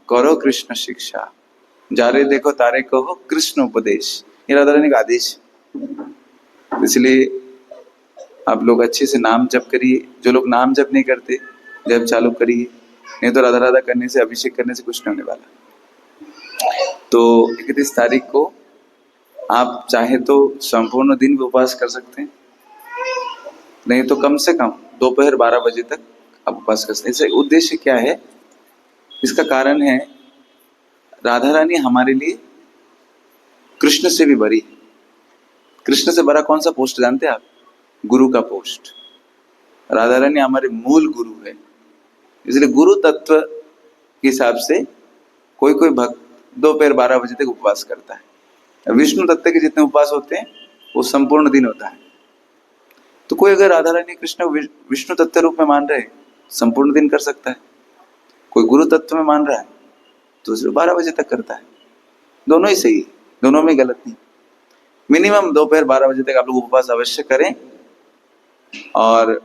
करो कृष्ण शिक्षा, जारे देखो तारे कहो कृष्ण उपदेश। ये राधा रानी का आदेश है। इसलिए आप लोग अच्छे से नाम जप करिए। जो लोग नाम जप नहीं करते, जप चालू करिए, नहीं तो राधा राधा करने से, अभिषेक करने से कुछ नहीं होने वाला। तो 31 तारीख को आप चाहे तो संपूर्ण दिन भी उपवास कर सकते हैं, नहीं तो कम से कम दोपहर 12 बजे तक आप उपवास कर सकते हैं। इसका उद्देश्य क्या है? इसका कारण है राधा रानी हमारे लिए कृष्ण से भी बड़ी है। कृष्ण से बड़ा कौन सा पोस्ट जानते हैं आप? गुरु का पोस्ट। राधा रानी हमारे मूल गुरु है, इसलिए गुरु तत्व के हिसाब से कोई कोई भक्त दोपहर 12 बजे तक उपवास करता है। विष्णु तत्व के जितने उपवास होते हैं वो संपूर्ण दिन होता है। तो कोई अगर राधा रानी कृष्ण विष्णु तत्व रूप में मान रहे संपूर्ण दिन कर सकता है, कोई गुरु तत्व में मान रहा है तो सिर्फ 12 बजे तक करता है। दोनों ही सही है, दोनों में गलत नहीं। मिनिमम दोपहर 12 बजे तक आप लोग उपवास अवश्य करें। और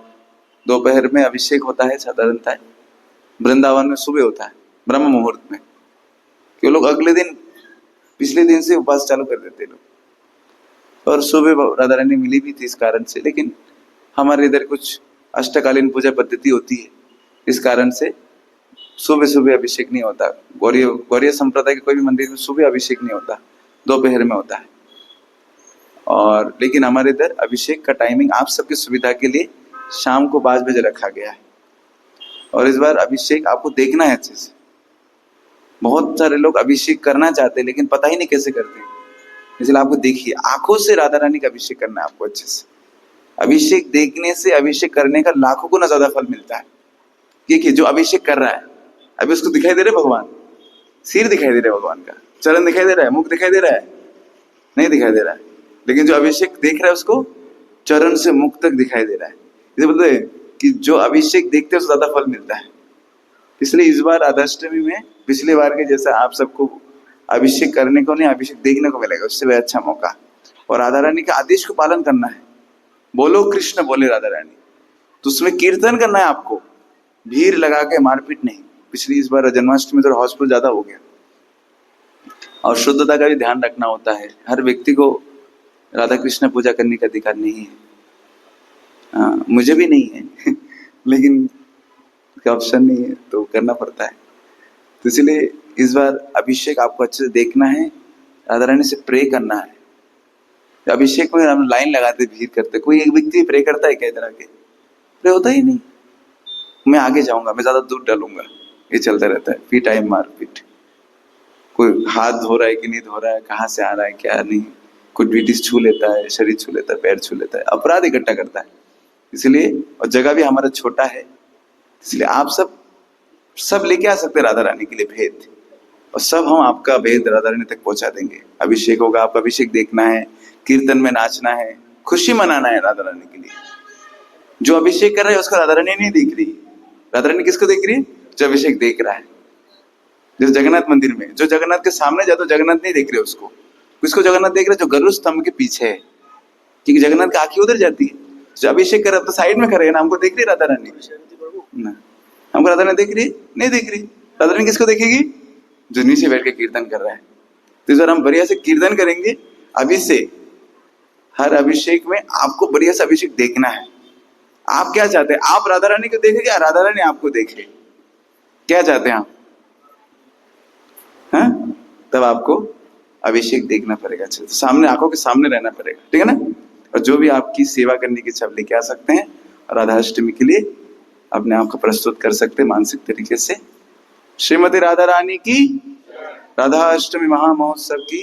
दोपहर में अभिषेक होता है साधारणतः, वृंदावन में सुबह होता है ब्रह्म मुहूर्त में, कि लोग अगले दिन पिछले दिन से उपवास चालू कर देते लोग। और सुबह राधा रानी मिली भी थी इस कारण से, लेकिन हमारे इधर कुछ अष्टकालीन पूजा पद्धति होती है, इस कारण से सुबह सुबह अभिषेक नहीं होता। गौड़ीय संप्रदाय के कोई भी मंदिर में सुबह अभिषेक नहीं होता, दोपहर में होता है। और लेकिन हमारे इधर अभिषेक का टाइमिंग आप सबकी सुविधा के लिए शाम को 5 बजे रखा गया है। और इस बार अभिषेक आपको देखना है अच्छे से। बहुत सारे लोग अभिषेक करना चाहते हैं लेकिन पता ही नहीं कैसे करते, इसलिए आपको देखिए, आंखों से राधा रानी का अभिषेक करना है आपको अच्छे से। अभिषेक देखने से अभिषेक करने का लाखों गुना ज्यादा फल मिलता है। देखिए जो अभिषेक कर रहा है, अभी उसको दिखाई दे रहे भगवान, सिर दिखाई दे रहा है भगवान का, चरण दिखाई दे रहा है, मुख दिखाई दे रहा है, नहीं दिखाई दे रहा है। लेकिन जो अभिषेक देख रहा है उसको चरण से मुख तक दिखाई दे रहा है। इसे बोलते हैं कि जो अभिषेक देखते हैं उससे ज्यादा फल मिलता है। इसलिए इस बार राधाष्टमी में पिछले बार के जैसा आप सबको अभिषेक करने को नहीं, अभिषेक देखने को मिलेगा, उससे भी अच्छा मौका। और राधा रानी के आदेश को पालन करना है। बोलो कृष्ण बोले राधा रानी, तो उसमें कीर्तन करना है आपको, भीड़ लगा के मारपीट नहीं। पिछली इस बार जन्माष्टमी तो हाउसफुल ज्यादा हो गया। और शुद्धता का भी ध्यान रखना होता है। हर व्यक्ति को राधा कृष्ण पूजा करने का अधिकार नहीं है। हाँ, मुझे भी नहीं है लेकिन ऑप्शन नहीं है तो करना पड़ता है। तो इसलिए इस बार अभिषेक आपको अच्छे से देखना है, राधा रानी से प्रे करना है। अभिषेक में हम लाइन लगाते भीड़ करते, कोई एक व्यक्ति प्रे करता है कई तरह के, प्रे होता ही नहीं। मैं आगे जाऊंगा, मैं ज्यादा दूर डालूंगा, ये चलता रहता है। फिर टाइम मारपीट, कोई हाथ धो रहा है कि नहीं धो रहा है, कहाँ से आ रहा है क्या नहीं, कोई ड्यूटीज छू लेता है, शरीर छू लेता है, पैर छू लेता है, अपराध इकट्ठा करता है। इसलिए और जगह भी हमारा छोटा है, इसलिए आप सब लेके आ सकते हैं राधा रानी के लिए भेद, और सब हम आपका भेद राधा रानी तक पहुंचा देंगे। अभिषेक होगा, आपका अभिषेक देखना है, कीर्तन में नाचना है, खुशी मनाना है राधा रानी के लिए। जो अभिषेक कर रहा है उसको राधा रानी नहीं देख रही। राधा रानी किसको देख रही है? जो अभिषेक देख रहा है। जैसे जगन्नाथ मंदिर में जो जगन्नाथ के सामने जाता, जगन्नाथ नहीं देख रहे उसको, किसको जगन्नाथ देख रहे? जो गरुड़ स्तंभ के पीछे है, क्योंकि जगन्नाथ की आंखें उधर जाती है। जो अभिषेक कर रहा है तो साइड में खड़े है ना, हमको देख रही राधा रानी ना, हमको राधा रानी देख रही नहीं देख रही। राधा रानी किसको देखेगी? जो नीचे बैठ के कीर्तन कर रहा है। तो इस बार हम बढ़िया से कीर्तन करेंगे। अभी से हर अभिषेक में आपको बढ़िया से अभिषेक देखना है। आप क्या चाहते हैं? आप राधा रानी को देखेंगे या राधा रानी आपको देखे? क्या चाहते हैं आप? हाँ, तब आपको अभिषेक देखना पड़ेगा अच्छे से, सामने आंखों के सामने रहना पड़ेगा, ठीक है ना। और जो भी आपकी सेवा करने की इच्छा लेके आ सकते हैं, राधाष्टमी के लिए अपने आप को प्रस्तुत कर सकते हैं मानसिक तरीके से। श्रीमती राधा रानी की, राधाष्टमी महामहोत्सव की